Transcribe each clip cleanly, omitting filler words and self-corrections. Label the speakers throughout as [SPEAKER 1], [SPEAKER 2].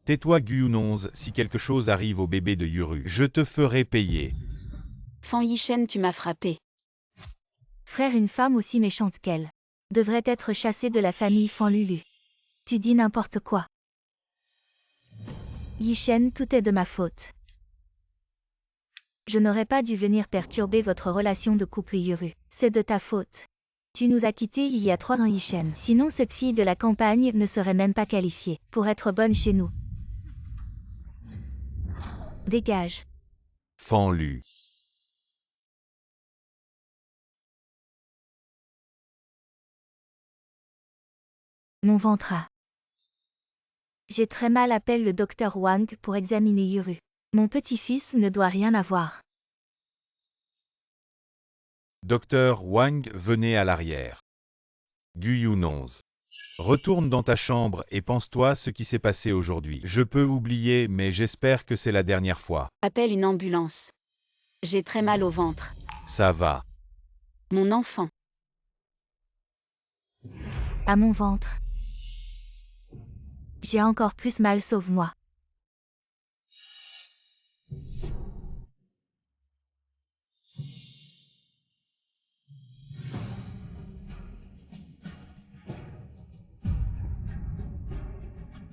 [SPEAKER 1] Tais-toi Guyounonze, si quelque chose arrive au bébé de Yuru, je te ferai payer.
[SPEAKER 2] Fan Yishen, tu m'as frappé.
[SPEAKER 3] Frère, une femme aussi méchante qu'elle devrait être chassée de la famille Fan Lulu. Tu dis n'importe quoi. Yishen, tout est de ma faute. Je n'aurais pas dû venir perturber votre relation de couple Yuru. C'est de ta faute. Tu nous as quittés il y a 3 ans Yishen. Sinon cette fille de la campagne ne serait même pas qualifiée pour être bonne chez nous. Dégage.
[SPEAKER 1] Fan Lu.
[SPEAKER 3] Mon ventre a. J'ai très mal, appelle le docteur Wang pour examiner Yuru. Mon petit-fils ne doit rien avoir.
[SPEAKER 1] Docteur Wang, venez à l'arrière. Guyounonze. Retourne dans ta chambre et pense-toi ce qui s'est passé aujourd'hui. Je peux oublier, mais j'espère que c'est la dernière fois.
[SPEAKER 2] Appelle une ambulance. J'ai très mal au ventre.
[SPEAKER 1] Ça va.
[SPEAKER 2] Mon enfant.
[SPEAKER 3] À mon ventre. J'ai encore plus mal, sauve-moi.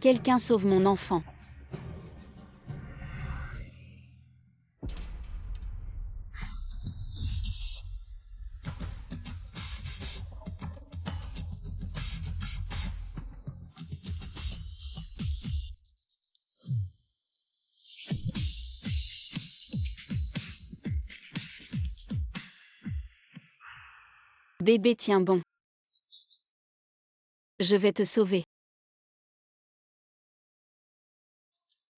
[SPEAKER 2] Quelqu'un sauve mon enfant. Bébé, tiens bon. Je vais te sauver.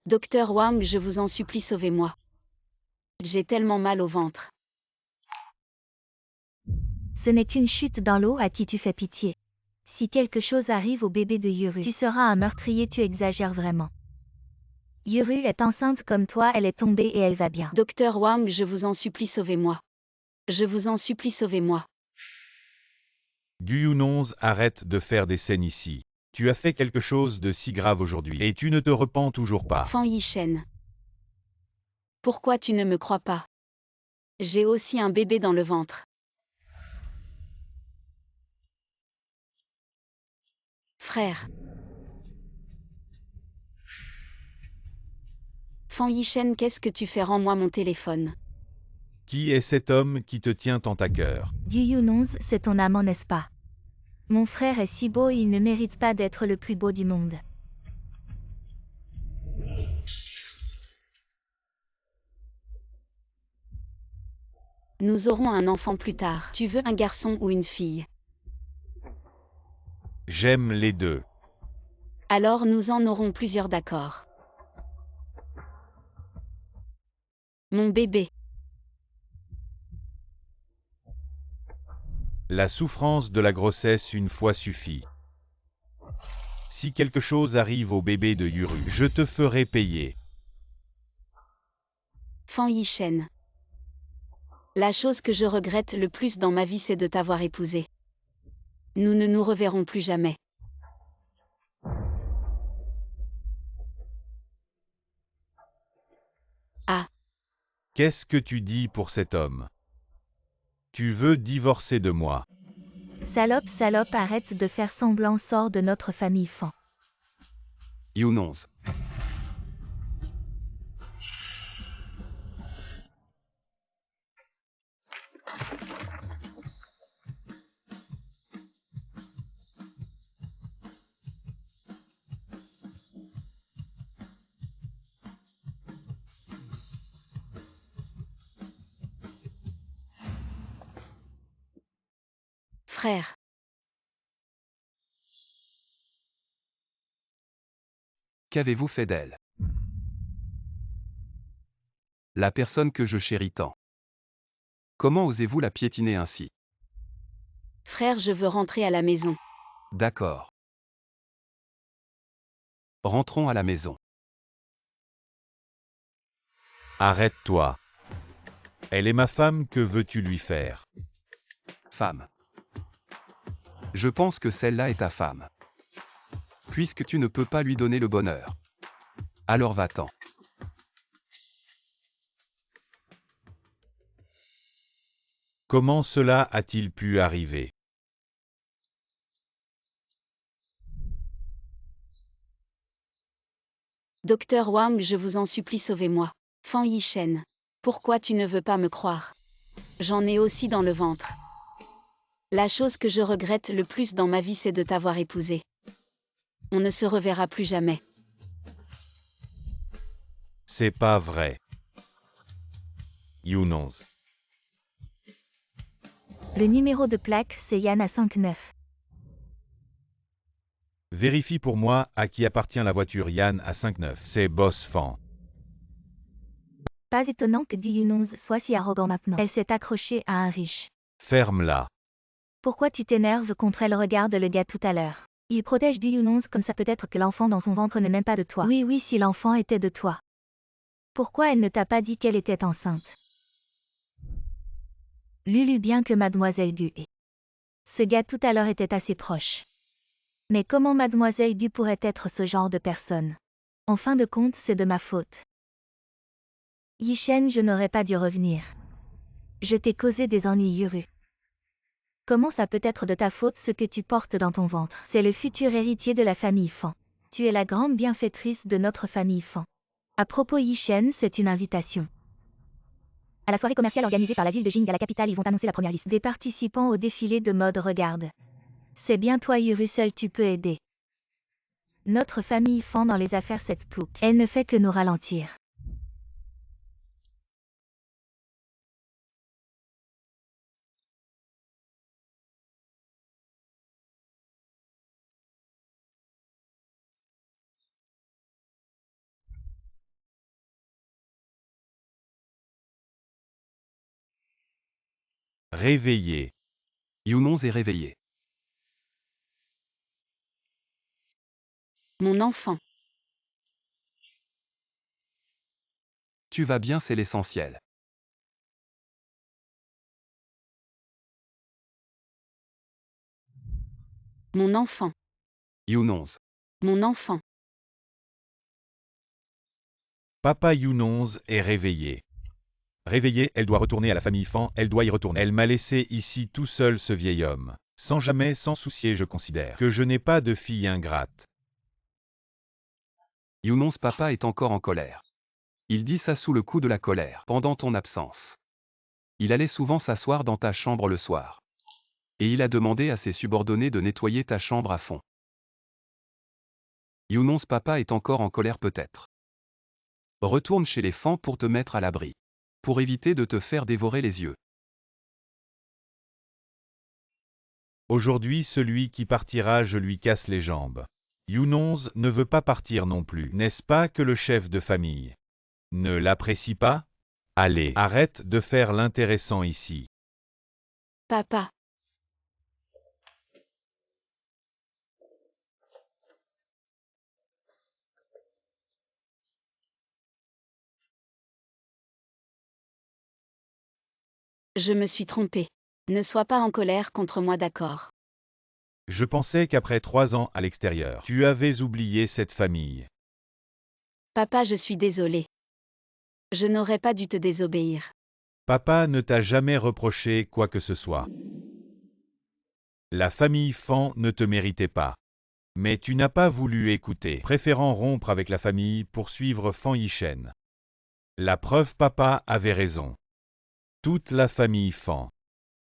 [SPEAKER 2] Docteur Wang, je vous en supplie, sauvez-moi. J'ai tellement mal au ventre.
[SPEAKER 3] Ce n'est qu'une chute dans l'eau, à qui tu fais pitié. Si quelque chose arrive au bébé de Yuru, tu seras un meurtrier, tu exagères vraiment. Yuru est enceinte comme toi, elle est tombée et elle va bien.
[SPEAKER 2] Docteur Wang, je vous en supplie, sauvez-moi. Je vous en supplie, sauvez-moi.
[SPEAKER 1] Guyounonze, arrête de faire des scènes ici. Tu as fait quelque chose de si grave aujourd'hui et tu ne te repens toujours pas.
[SPEAKER 2] Fan Yishen. Pourquoi tu ne me crois pas? J'ai aussi un bébé dans le ventre. Frère. Fan Yishen, qu'est-ce que tu fais? Rends-moi mon téléphone.
[SPEAKER 1] Qui est cet homme qui te tient tant à cœur?
[SPEAKER 3] Guyounonze, c'est ton amant, n'est-ce pas? Mon frère est si beau, il ne mérite pas d'être le plus beau du monde.
[SPEAKER 2] Nous aurons un enfant plus tard. Tu veux un garçon ou une fille?
[SPEAKER 1] J'aime les deux.
[SPEAKER 2] Alors nous en aurons plusieurs, d'accord. Mon bébé.
[SPEAKER 1] La souffrance de la grossesse une fois suffit. Si quelque chose arrive au bébé de Yuru, je te ferai payer.
[SPEAKER 2] Fan Yishen. La chose que je regrette le plus dans ma vie, c'est de t'avoir épousé. Nous ne nous reverrons plus jamais. Ah.
[SPEAKER 1] Qu'est-ce que tu dis pour cet homme? Tu veux divorcer de moi?
[SPEAKER 3] Salope, salope, arrête de faire semblant, sors de notre famille Fan.
[SPEAKER 4] Guyounonze.
[SPEAKER 2] Frère.
[SPEAKER 4] Qu'avez-vous fait d'elle? La personne que je chéris tant. Comment osez-vous la piétiner ainsi?
[SPEAKER 2] Frère, je veux rentrer à la maison.
[SPEAKER 4] D'accord. Rentrons à la maison.
[SPEAKER 1] Arrête-toi. Elle est ma femme, que veux-tu lui faire?
[SPEAKER 4] Femme. Je pense que celle-là est ta femme. Puisque tu ne peux pas lui donner le bonheur. Alors va-t'en.
[SPEAKER 1] Comment cela a-t-il pu arriver?
[SPEAKER 2] Docteur Wang, je vous en supplie, sauvez-moi. Fan Yishen. Pourquoi tu ne veux pas me croire? J'en ai aussi dans le ventre. La chose que je regrette le plus dans ma vie, c'est de t'avoir épousé. On ne se reverra plus jamais.
[SPEAKER 1] C'est pas vrai. Younons.
[SPEAKER 3] Le numéro de plaque, c'est Yana 59.
[SPEAKER 1] Vérifie pour moi à qui appartient la voiture Yann à 59. C'est Boss Fan.
[SPEAKER 3] Pas étonnant que Gu Yunonz soit si arrogant maintenant. Elle s'est accrochée à un riche.
[SPEAKER 1] Ferme-la.
[SPEAKER 3] Pourquoi tu t'énerves contre elle? Regarde le gars tout à l'heure. Il protège Gu Yunonz comme ça, peut-être que l'enfant dans son ventre n'est même pas de toi. Oui, si l'enfant était de toi. Pourquoi elle ne t'a pas dit qu'elle était enceinte? Lulu, bien que Mademoiselle Gu et ce gars tout à l'heure étaient assez proches. Mais comment Mademoiselle Gu pourrait être ce genre de personne? En fin de compte, c'est de ma faute. Yishen, je n'aurais pas dû revenir. Je t'ai causé des ennuis, Yuru. Comment ça peut être de ta faute? Ce que tu portes dans ton ventre, c'est le futur héritier de la famille Fan. Tu es la grande bienfaitrice de notre famille Fan. À propos, Yishen, c'est une invitation. À la soirée commerciale organisée par la ville de Jing à la capitale, ils vont annoncer la première liste des participants au défilé de mode. Regarde. C'est bien toi, Yuru, seul tu peux aider. Notre famille Fan dans les affaires, cette plouc. Elle ne fait que nous ralentir.
[SPEAKER 1] Réveillé.
[SPEAKER 4] Younons est réveillé.
[SPEAKER 2] Mon enfant.
[SPEAKER 4] Tu vas bien, c'est l'essentiel.
[SPEAKER 2] Mon enfant.
[SPEAKER 4] Younons.
[SPEAKER 2] Mon enfant.
[SPEAKER 1] Papa Younons est réveillé. Réveillée, elle doit retourner à la famille Fan, elle doit y retourner. Elle m'a laissé ici tout seul, ce vieil homme. Sans jamais s'en soucier, je considère que je n'ai pas de fille ingrate.
[SPEAKER 4] Younons, papa est encore en colère. Il dit ça sous le coup de la colère, pendant ton absence. Il allait souvent s'asseoir dans ta chambre le soir. Et il a demandé à ses subordonnés de nettoyer ta chambre à fond. Younons, papa est encore en colère peut-être. Retourne chez les Fan pour te mettre à l'abri. Pour éviter de te faire dévorer les yeux.
[SPEAKER 1] Aujourd'hui, celui qui partira, je lui casse les jambes. Younons ne veut pas partir non plus, n'est-ce pas que le chef de famille ne l'apprécie pas? Allez, arrête de faire l'intéressant ici.
[SPEAKER 2] Papa. Je me suis trompée. Ne sois pas en colère contre moi, d'accord?
[SPEAKER 1] Je pensais qu'après 3 ans à l'extérieur, tu avais oublié cette famille.
[SPEAKER 2] Papa, je suis désolée. Je n'aurais pas dû te désobéir.
[SPEAKER 1] Papa ne t'a jamais reproché quoi que ce soit. La famille Fan ne te méritait pas. Mais tu n'as pas voulu écouter, préférant rompre avec la famille pour suivre Fan Yishen. La preuve, papa avait raison. Toute la famille Fan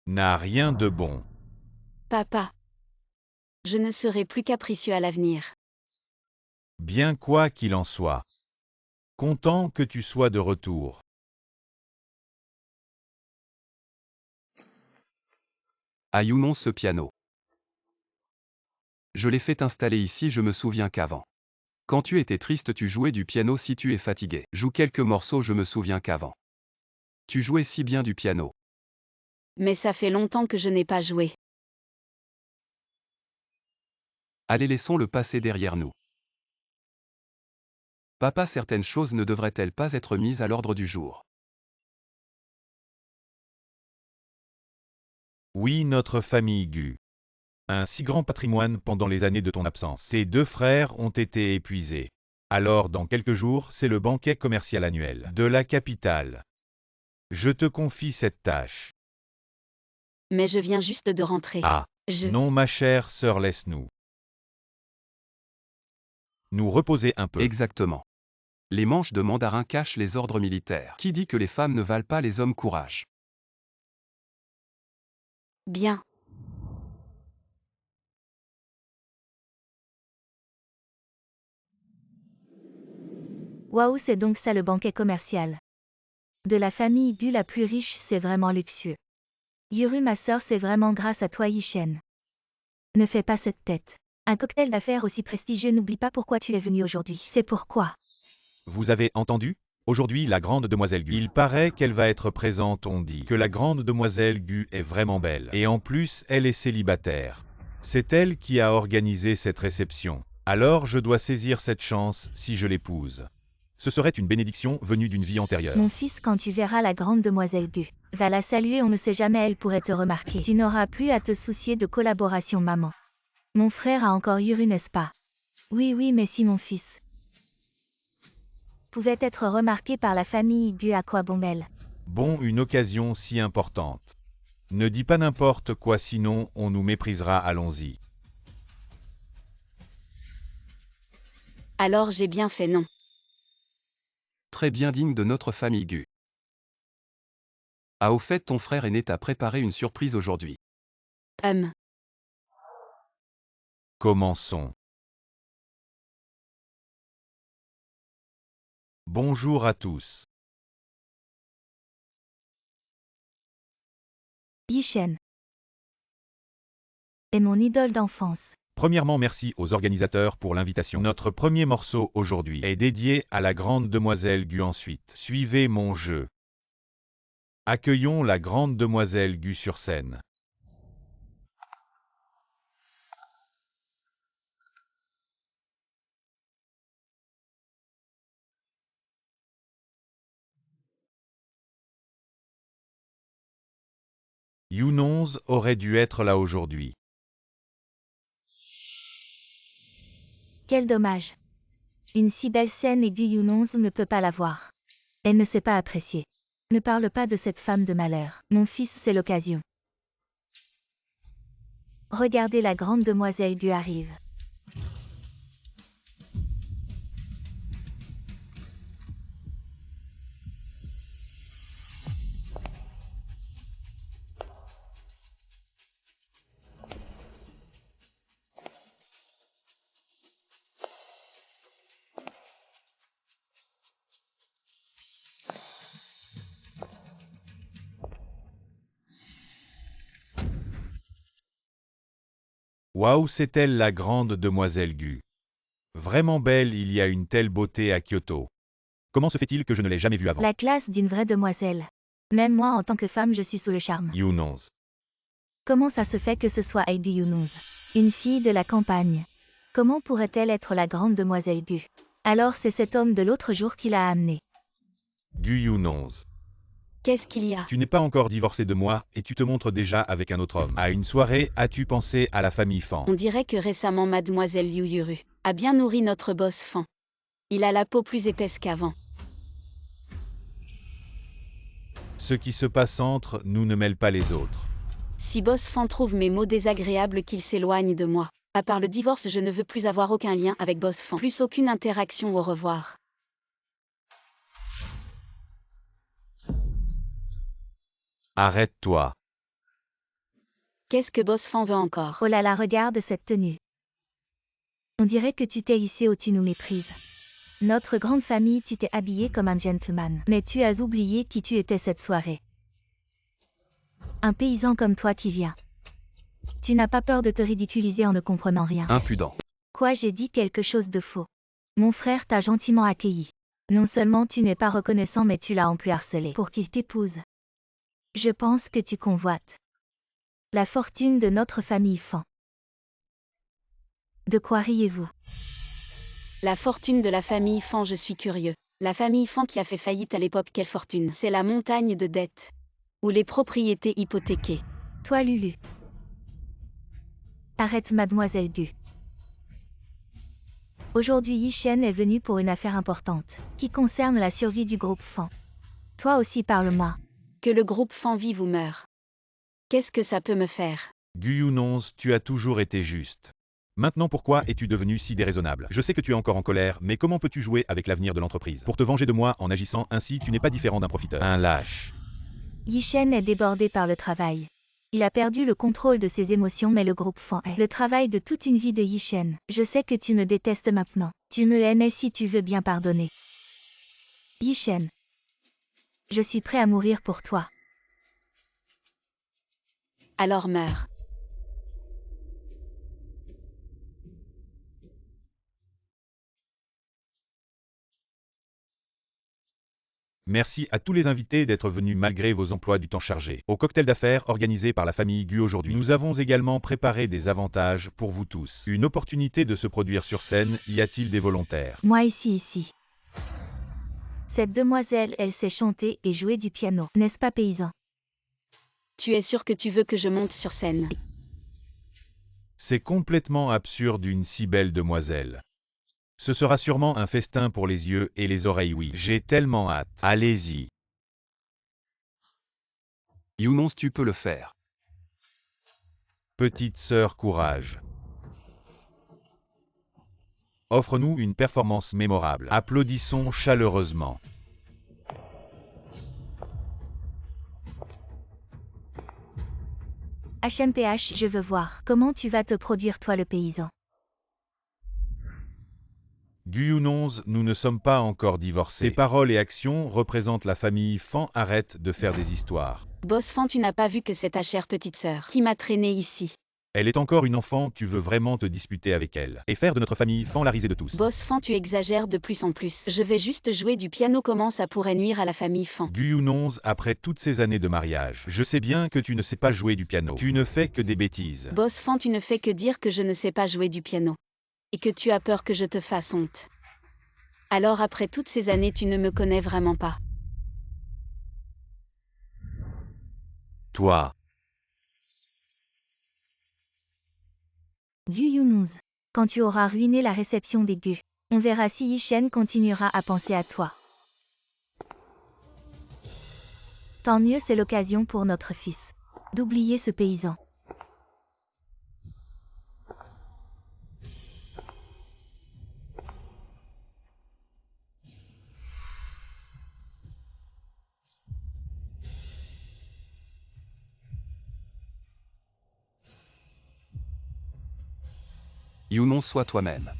[SPEAKER 1] n'a rien de bon.
[SPEAKER 2] Papa. Je ne serai plus capricieux à l'avenir.
[SPEAKER 1] Bien quoi qu'il en soit. Content que tu sois de retour.
[SPEAKER 4] À Younons ce piano. Je l'ai fait installer ici, je me souviens qu'avant. Quand tu étais triste, tu jouais du piano. Si tu es fatigué, joue quelques morceaux, je me souviens qu'avant. Tu jouais si bien du piano.
[SPEAKER 2] Mais ça fait longtemps que je n'ai pas joué.
[SPEAKER 4] Allez, laissons le passé derrière nous. Papa, certaines choses ne devraient-elles pas être mises à l'ordre du jour?
[SPEAKER 1] Oui, notre famille Gu. Un si grand patrimoine pendant les années de ton absence. Tes 2 frères ont été épuisés. Alors dans quelques jours, c'est le banquet commercial annuel de la capitale. Je te confie cette tâche.
[SPEAKER 2] Mais je viens juste de rentrer.
[SPEAKER 1] Ah,
[SPEAKER 2] Je...
[SPEAKER 1] non ma chère sœur, laisse-nous nous reposer un peu.
[SPEAKER 4] Exactement. Les manches de mandarin cachent les ordres militaires. Qui dit que les femmes ne valent pas les hommes courage?
[SPEAKER 2] Bien.
[SPEAKER 3] Waouh, c'est donc ça le banquet commercial. De la famille Gu la plus riche, c'est vraiment luxueux. Yuru, ma sœur, c'est vraiment grâce à toi, Yishen. Ne fais pas cette tête. Un cocktail d'affaires aussi prestigieux, n'oublie pas pourquoi tu es venu aujourd'hui. C'est pourquoi.
[SPEAKER 1] Vous avez entendu? Aujourd'hui, la grande demoiselle Gu. Il paraît qu'elle va être présente, on dit que la grande demoiselle Gu est vraiment belle. Et en plus, elle est célibataire. C'est elle qui a organisé cette réception. Alors je dois saisir cette chance si je l'épouse. Ce serait une bénédiction venue d'une vie antérieure.
[SPEAKER 3] Mon fils, quand tu verras la grande demoiselle Gu, va la saluer, on ne sait jamais, elle pourrait te remarquer. Tu n'auras plus à te soucier de collaboration, maman. Mon frère a encore Yuru, n'est-ce pas? Oui, mais si mon fils pouvait être remarqué par la famille Gu, à quoi bon elle?
[SPEAKER 1] Bon, une occasion si importante. Ne dis pas n'importe quoi, sinon on nous méprisera, allons-y.
[SPEAKER 2] Alors j'ai bien fait non.
[SPEAKER 4] Très bien digne de notre famille Gu. Ah, au fait, ton frère aîné t'a préparé une surprise aujourd'hui.
[SPEAKER 1] Commençons. Bonjour à tous.
[SPEAKER 3] Yishen est mon idole d'enfance.
[SPEAKER 1] Premièrement, merci aux organisateurs pour l'invitation. Notre premier morceau aujourd'hui est dédié à la grande demoiselle Gu. Ensuite, suivez mon jeu. Accueillons la grande demoiselle Gu sur scène. Younonze aurait dû être là aujourd'hui.
[SPEAKER 3] Quel dommage. Une si belle scène et Gu Younonze ne peut pas la voir. Elle ne sait pas apprécier. Ne parle pas de cette femme de malheur. Mon fils, c'est l'occasion. Regardez, la grande demoiselle Gu arrive.
[SPEAKER 1] Waouh, c'est elle la grande demoiselle Gu. Vraiment belle, il y a une telle beauté à Kyoto. Comment se fait-il que je ne l'ai jamais vue avant?
[SPEAKER 3] La classe d'une vraie demoiselle. Même moi, en tant que femme, je suis sous le charme.
[SPEAKER 1] Younonze.
[SPEAKER 3] Comment ça se fait que ce soit Gu Younonze, une fille de la campagne? Comment pourrait-elle être la grande demoiselle Gu? Alors c'est cet homme de l'autre jour qui l'a amenée.
[SPEAKER 1] Gu Younonze.
[SPEAKER 2] Qu'est-ce qu'il y a?
[SPEAKER 1] Tu n'es pas encore divorcé de moi et tu te montres déjà avec un autre homme. À une soirée, as-tu pensé à la famille Fan?
[SPEAKER 2] On dirait que récemment mademoiselle Yuyuru a bien nourri notre boss Fan. Il a la peau plus épaisse qu'avant.
[SPEAKER 1] Ce qui se passe entre nous ne mêle pas les autres.
[SPEAKER 2] Si boss Fan trouve mes mots désagréables, qu'il s'éloigne de moi. À part le divorce, je ne veux plus avoir aucun lien avec boss Fan. Plus aucune interaction, au revoir.
[SPEAKER 1] Arrête-toi.
[SPEAKER 2] Qu'est-ce que boss Fan veut encore?
[SPEAKER 3] Oh là là, regarde cette tenue. On dirait que tu t'es ici où tu nous méprises. Notre grande famille, tu t'es habillé comme un gentleman. Mais tu as oublié qui tu étais cette soirée. Un paysan comme toi qui vient. Tu n'as pas peur de te ridiculiser en ne comprenant rien.
[SPEAKER 4] Impudent.
[SPEAKER 3] Quoi, j'ai dit quelque chose de faux? Mon frère t'a gentiment accueilli. Non seulement tu n'es pas reconnaissant, mais tu l'as en plus harcelé pour qu'il t'épouse. Je pense que tu convoites la fortune de notre famille Fan. De quoi riez-vous?
[SPEAKER 2] La fortune de la famille Fan, je suis curieux. La famille Fan qui a fait faillite à l'époque, quelle fortune? C'est la montagne de dettes. Ou les propriétés hypothéquées.
[SPEAKER 3] Toi, Lulu. Arrête, mademoiselle Gu. Aujourd'hui Yishen est venu pour une affaire importante, qui concerne la survie du groupe Fan. Toi aussi parle-moi.
[SPEAKER 2] Que le groupe Fan vive ou meure. Qu'est-ce que ça peut me faire?
[SPEAKER 1] Guyunonz, tu as toujours été juste. Maintenant pourquoi es-tu devenu si déraisonnable? Je sais que tu es encore en colère, mais comment peux-tu jouer avec l'avenir de l'entreprise? Pour te venger de moi en agissant ainsi, tu n'es pas différent d'un profiteur. Un lâche.
[SPEAKER 3] Yishen est débordé par le travail. Il a perdu le contrôle de ses émotions mais le groupe Fan est le travail de toute une vie de Yishen. Je sais que tu me détestes maintenant. Tu me aimais si tu veux bien pardonner. Yishen. Je suis prêt à mourir pour toi.
[SPEAKER 2] Alors meurs.
[SPEAKER 1] Merci à tous les invités d'être venus malgré vos emplois du temps chargés. Au cocktail d'affaires organisé par la famille Gu aujourd'hui, nous avons également préparé des avantages pour vous tous. Une opportunité de se produire sur scène, y a-t-il des volontaires?
[SPEAKER 3] Moi ici. Cette demoiselle, elle sait chanter et jouer du piano, n'est-ce pas paysan?
[SPEAKER 2] Tu es sûr que tu veux que je monte sur scène?
[SPEAKER 1] C'est complètement absurde une si belle demoiselle. Ce sera sûrement un festin pour les yeux et les oreilles, oui. J'ai tellement hâte. Allez-y.
[SPEAKER 4] Younons, tu peux le faire.
[SPEAKER 1] Petite sœur, courage. Offre-nous une performance mémorable. Applaudissons chaleureusement.
[SPEAKER 3] HMPH, je veux voir. Comment tu vas te produire toi le paysan?
[SPEAKER 1] Guyunonz, nous ne sommes pas encore divorcés. Tes paroles et actions représentent la famille Fan. Arrête de faire des histoires.
[SPEAKER 2] Boss Fan, tu n'as pas vu que c'est ta chère petite sœur qui m'a traîné ici.
[SPEAKER 1] Elle est encore une enfant, tu veux vraiment te disputer avec elle. Et faire de notre famille Fan la risée de tous.
[SPEAKER 2] Boss Fan, tu exagères de plus en plus. Je vais juste jouer du piano, comment ça pourrait nuire à la famille Fan?
[SPEAKER 1] Guyunonz, après toutes ces années de mariage, je sais bien que tu ne sais pas jouer du piano. Tu ne fais que des bêtises.
[SPEAKER 2] Boss Fan, tu ne fais que dire que je ne sais pas jouer du piano. Et que tu as peur que je te fasse honte. Alors après toutes ces années, tu ne me connais vraiment pas.
[SPEAKER 1] Toi.
[SPEAKER 3] Guyunonz. Quand tu auras ruiné la réception des Gu, on verra si Yishen continuera à penser à toi. Tant mieux, c'est l'occasion pour notre fils d'oublier ce paysan.
[SPEAKER 4] Younons, sois toi-même.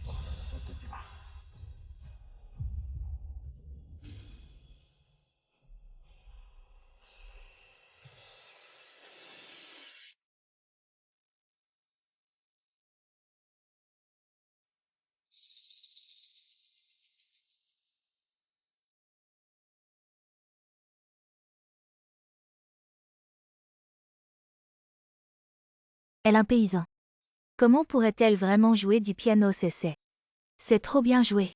[SPEAKER 3] Elle un paysan. Comment pourrait-elle vraiment jouer du piano? C'est trop bien joué.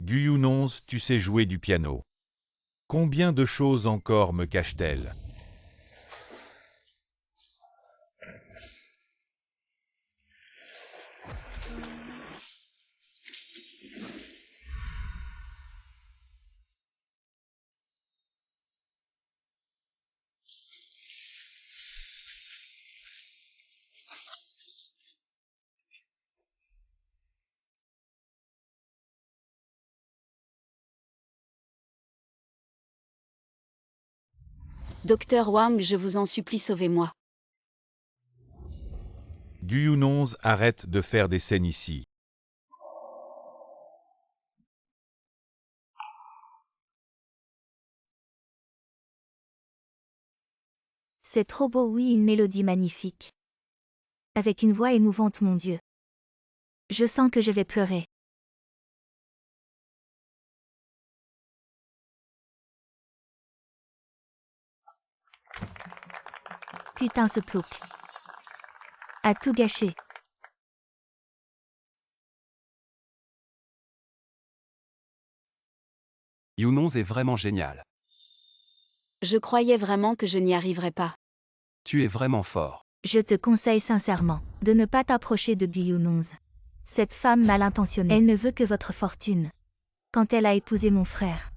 [SPEAKER 1] Guyunonz, tu sais jouer du piano. Combien de choses encore me cache-t-elle?
[SPEAKER 2] Docteur Wang, je vous en supplie, sauvez-moi.
[SPEAKER 1] Guyunonz, arrête de faire des scènes ici.
[SPEAKER 3] C'est trop beau, oui, une mélodie magnifique. Avec une voix émouvante, mon Dieu. Je sens que je vais pleurer. Putain, ce plouc a tout gâché.
[SPEAKER 4] Younons est vraiment génial.
[SPEAKER 2] Je croyais vraiment que je n'y arriverais pas.
[SPEAKER 4] Tu es vraiment fort.
[SPEAKER 3] Je te conseille sincèrement de ne pas t'approcher de Guyunonz. Cette femme mal intentionnée, elle ne veut que votre fortune. Quand elle a épousé mon frère,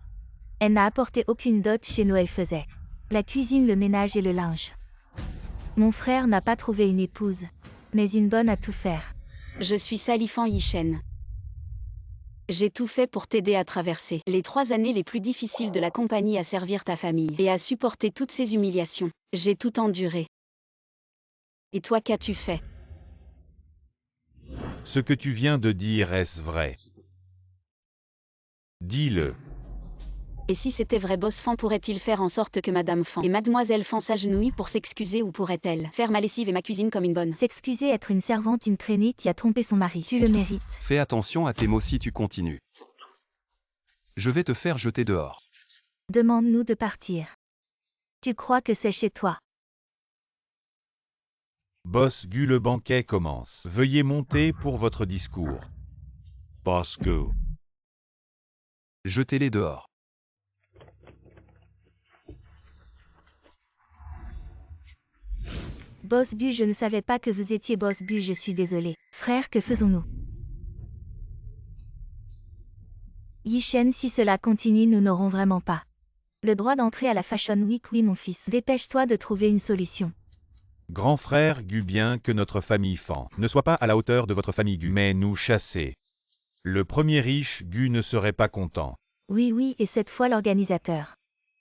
[SPEAKER 3] elle n'a apporté aucune dot chez nous, elle faisait la cuisine, le ménage et le linge. Mon frère n'a pas trouvé une épouse, mais une bonne à tout faire.
[SPEAKER 2] Je suis Salifan Yishen. J'ai tout fait pour t'aider à traverser les 3 années les plus difficiles de la compagnie, à servir ta famille et à supporter toutes ces humiliations. J'ai tout enduré. Et toi, qu'as-tu fait?
[SPEAKER 1] Ce que tu viens de dire, est-ce vrai? Dis-le.
[SPEAKER 2] Et si c'était vrai, Boss Fan pourrait-il faire en sorte que Madame Fan et Mademoiselle Fan s'agenouillent pour s'excuser, ou pourrait-elle faire ma lessive et ma cuisine comme une bonne?
[SPEAKER 3] S'excuser, être une servante, une traînée qui a trompé son mari. Tu le mérites.
[SPEAKER 4] Fais attention à tes mots si tu continues. Je vais te faire jeter dehors.
[SPEAKER 3] Demande-nous de partir. Tu crois que c'est chez toi?
[SPEAKER 1] Boss Gu, le banquet commence. Veuillez monter pour votre discours. Parce que...
[SPEAKER 4] Jetez-les dehors.
[SPEAKER 3] Boss Bu, je ne savais pas que vous étiez Boss Bu, je suis désolé. Frère, que faisons-nous? Yishen, si cela continue, nous n'aurons vraiment pas le droit d'entrer à la Fashion Week. Oui, mon fils, dépêche-toi de trouver une solution.
[SPEAKER 1] Grand frère Gu, bien que notre famille Fan ne soit pas à la hauteur de votre famille Gu, mais nous chasser. Le premier riche Gu ne serait pas content.
[SPEAKER 3] Oui, et cette fois l'organisateur.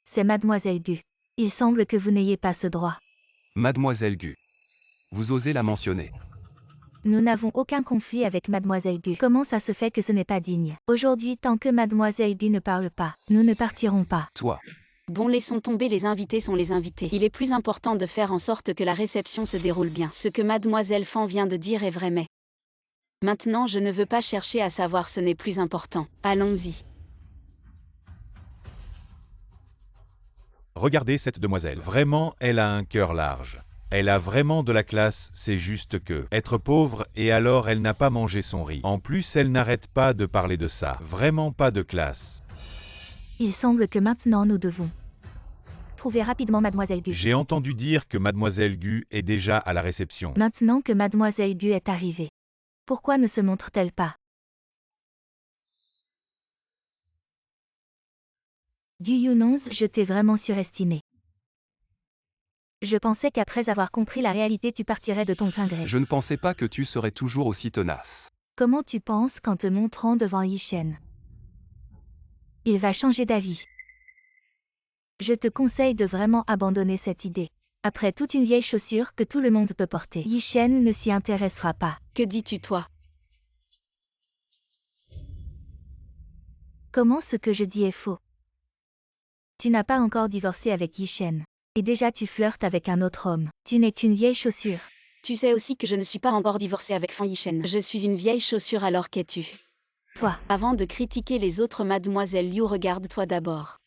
[SPEAKER 3] C'est Mademoiselle Gu. Il semble que vous n'ayez pas ce droit.
[SPEAKER 4] Mademoiselle Gu. Vous osez la mentionner.
[SPEAKER 3] Nous n'avons aucun conflit avec Mademoiselle Gu. Comment ça se fait que ce n'est pas digne? Aujourd'hui, tant que Mademoiselle Gu ne parle pas, nous ne partirons pas.
[SPEAKER 4] Toi.
[SPEAKER 2] Bon, laissons tomber, les invités sont les invités. Il est plus important de faire en sorte que la réception se déroule bien. Ce que Mademoiselle Fan vient de dire est vrai, mais maintenant je ne veux pas chercher à savoir, ce n'est plus important. Allons-y.
[SPEAKER 1] Regardez cette demoiselle. Vraiment, elle a un cœur large. Elle a vraiment de la classe, c'est juste que être pauvre, et alors elle n'a pas mangé son riz. En plus, elle n'arrête pas de parler de ça. Vraiment pas de classe.
[SPEAKER 3] Il semble que maintenant nous devons trouver rapidement Mademoiselle Gu.
[SPEAKER 1] J'ai entendu dire que Mademoiselle Gu est déjà à la réception.
[SPEAKER 3] Maintenant que Mademoiselle Gu est arrivée, pourquoi ne se montre-t-elle pas? Guyunonz, je t'ai vraiment surestimé. Je pensais qu'après avoir compris la réalité, tu partirais de ton plein gré.
[SPEAKER 4] Je ne pensais pas que tu serais toujours aussi tenace.
[SPEAKER 3] Comment tu penses qu'en te montrant devant Yishen, il va changer d'avis? Je te conseille de vraiment abandonner cette idée. Après toute une vieille chaussure que tout le monde peut porter, Yishen ne s'y intéressera pas.
[SPEAKER 2] Que dis-tu, toi?
[SPEAKER 3] Comment ce que je dis est faux? Tu n'as pas encore divorcé avec Yishen. Et déjà tu flirtes avec un autre homme. Tu n'es qu'une vieille chaussure.
[SPEAKER 2] Tu sais aussi que je ne suis pas encore divorcée avec Fan Yishen. Je suis une vieille chaussure, alors qu'es-tu?
[SPEAKER 3] Toi.
[SPEAKER 2] Avant de critiquer les autres, Mademoiselle Liu, regarde-toi d'abord.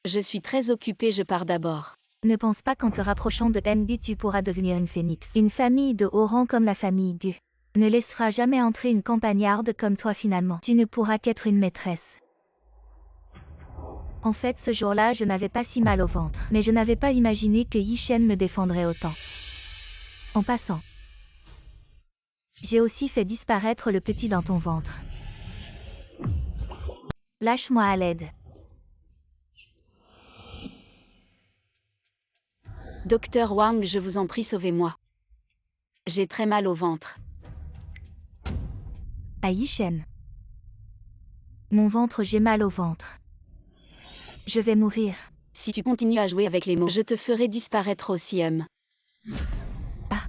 [SPEAKER 2] Je suis très occupée, je pars d'abord.
[SPEAKER 3] Ne pense pas qu'en te rapprochant de MB tu pourras devenir une phénix. Une famille de haut rang comme la famille Gu ne laissera jamais entrer une campagnarde comme toi finalement. Tu ne pourras qu'être une maîtresse. En fait, ce jour-là, je n'avais pas si mal au ventre. Mais je n'avais pas imaginé que Yishen me défendrait autant. En passant, j'ai aussi fait disparaître le petit dans ton ventre. Lâche-moi à l'aide.
[SPEAKER 2] Docteur Wang, je vous en prie, sauvez-moi. J'ai très mal au ventre.
[SPEAKER 3] À Yishen. Mon ventre, j'ai mal au ventre. Je vais mourir.
[SPEAKER 2] Si tu continues à jouer avec les mots, je te ferai disparaître aussi,
[SPEAKER 3] Ah.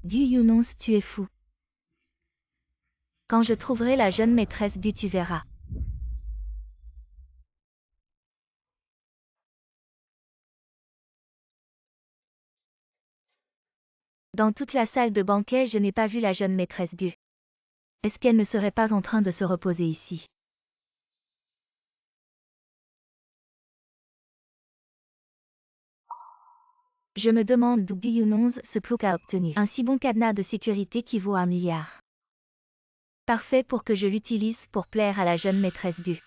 [SPEAKER 3] Guyunonz, tu es fou. Quand je trouverai la jeune maîtresse Gu, tu verras. Dans toute la salle de banquet, je n'ai pas vu la jeune maîtresse Gu. Est-ce qu'elle ne serait pas en train de se reposer ici? Je me demande d'où Guyunonz ce plouc a obtenu un si bon cadenas de sécurité qui vaut 1 milliard. Parfait pour que je l'utilise pour plaire à la jeune maîtresse Gu.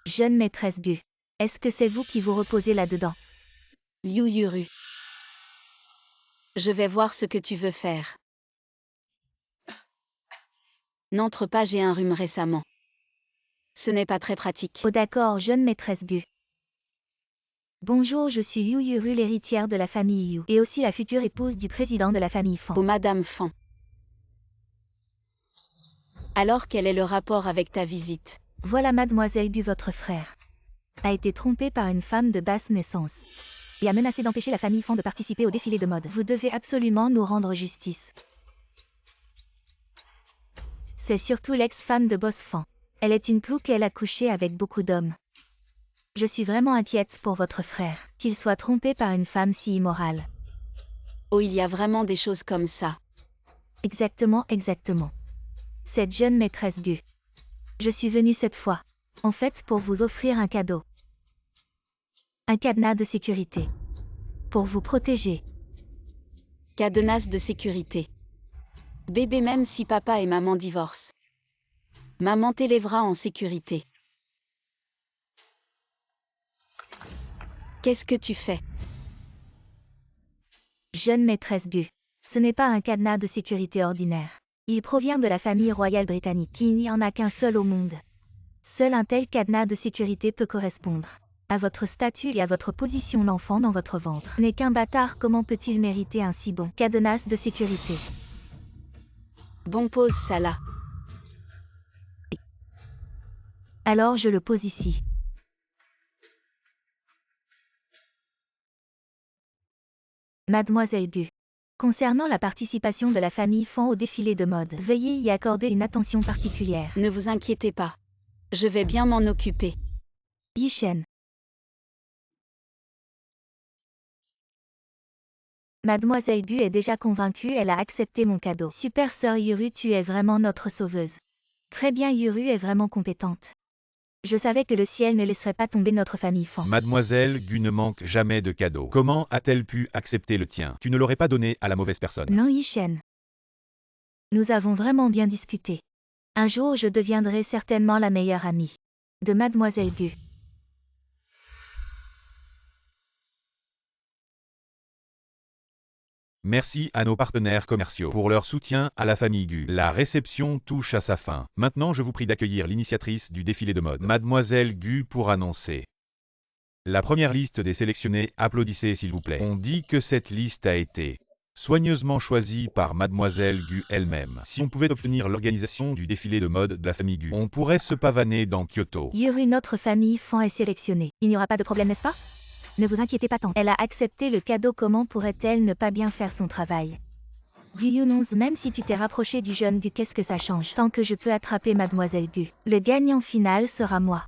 [SPEAKER 3] Jeune maîtresse Gu. Est-ce que c'est vous qui vous reposez là-dedans?
[SPEAKER 2] Liu Yuru. Je vais voir ce que tu veux faire. N'entre pas, j'ai un rhume récemment. Ce n'est pas très pratique.
[SPEAKER 3] Oh d'accord, jeune maîtresse Gu. Bonjour, je suis Liu Yuru, l'héritière de la famille Yu, et aussi la future épouse du président de la famille Fan.
[SPEAKER 2] Oh Madame Fan. Alors quel est le rapport avec ta visite?
[SPEAKER 3] Voilà mademoiselle Gu, votre frère. A été trompé par une femme de basse naissance. Et a menacé d'empêcher la famille Fan de participer au défilé de mode. Vous devez absolument nous rendre justice. C'est surtout l'ex-femme de Boss Fan. Elle est une plouque et elle a couché avec beaucoup d'hommes. Je suis vraiment inquiète pour votre frère, qu'il soit trompé par une femme si immorale.
[SPEAKER 2] Oh, il y a vraiment des choses comme ça.
[SPEAKER 3] Exactement, exactement. Cette jeune maîtresse Gu. Je suis venue cette fois, en fait, pour vous offrir un cadeau. Un cadenas de sécurité. Pour vous protéger.
[SPEAKER 2] Cadenas de sécurité. Bébé, même si papa et maman divorcent. Maman t'élèvera en sécurité. Qu'est-ce que tu fais?
[SPEAKER 3] Jeune maîtresse Gu. Ce n'est pas un cadenas de sécurité ordinaire. Il provient de la famille royale britannique. Il n'y en a qu'un seul au monde. Seul un tel cadenas de sécurité peut correspondre à votre statut et à votre position. L'enfant dans votre ventre n'est qu'un bâtard. Comment peut-il mériter un si bon cadenas de sécurité?
[SPEAKER 2] Bon, pose ça là.
[SPEAKER 3] Alors je le pose ici. Mademoiselle Gu. Concernant la participation de la famille Fan au défilé de mode, veuillez y accorder une attention particulière.
[SPEAKER 2] Ne vous inquiétez pas. Je vais bien m'en occuper.
[SPEAKER 3] Yishen. Mademoiselle Gu est déjà convaincue, elle a accepté mon cadeau. Super sœur Yuru, tu es vraiment notre sauveuse. Très bien, Yuru est vraiment compétente. Je savais que le ciel ne laisserait pas tomber notre famille Fan.
[SPEAKER 1] Mademoiselle Gu ne manque jamais de cadeaux. Comment a-t-elle pu accepter le tien? Tu ne l'aurais pas donné à la mauvaise personne.
[SPEAKER 3] Non, Yishen. Nous avons vraiment bien discuté. Un jour, je deviendrai certainement la meilleure amie de Mademoiselle Gu.
[SPEAKER 1] Merci à nos partenaires commerciaux pour leur soutien à la famille Gu. La réception touche à sa fin. Maintenant, je vous prie d'accueillir l'initiatrice du défilé de mode, Mademoiselle Gu, pour annoncer la première liste des sélectionnés. Applaudissez s'il vous plaît. On dit que cette liste a été soigneusement choisie par Mademoiselle Gu elle-même. Si on pouvait obtenir l'organisation du défilé de mode de la famille Gu, on pourrait se pavaner dans Kyoto.
[SPEAKER 3] Yuru, notre famille Fan est sélectionnée. Il n'y aura pas de problème, n'est-ce pas? Ne vous inquiétez pas tant. Elle a accepté le cadeau, comment pourrait-elle ne pas bien faire son travail? Gu Yunons, même si tu t'es rapproché du jeune Gu, qu'est-ce que ça change? Tant que je peux attraper Mademoiselle Gu, le gagnant final sera moi.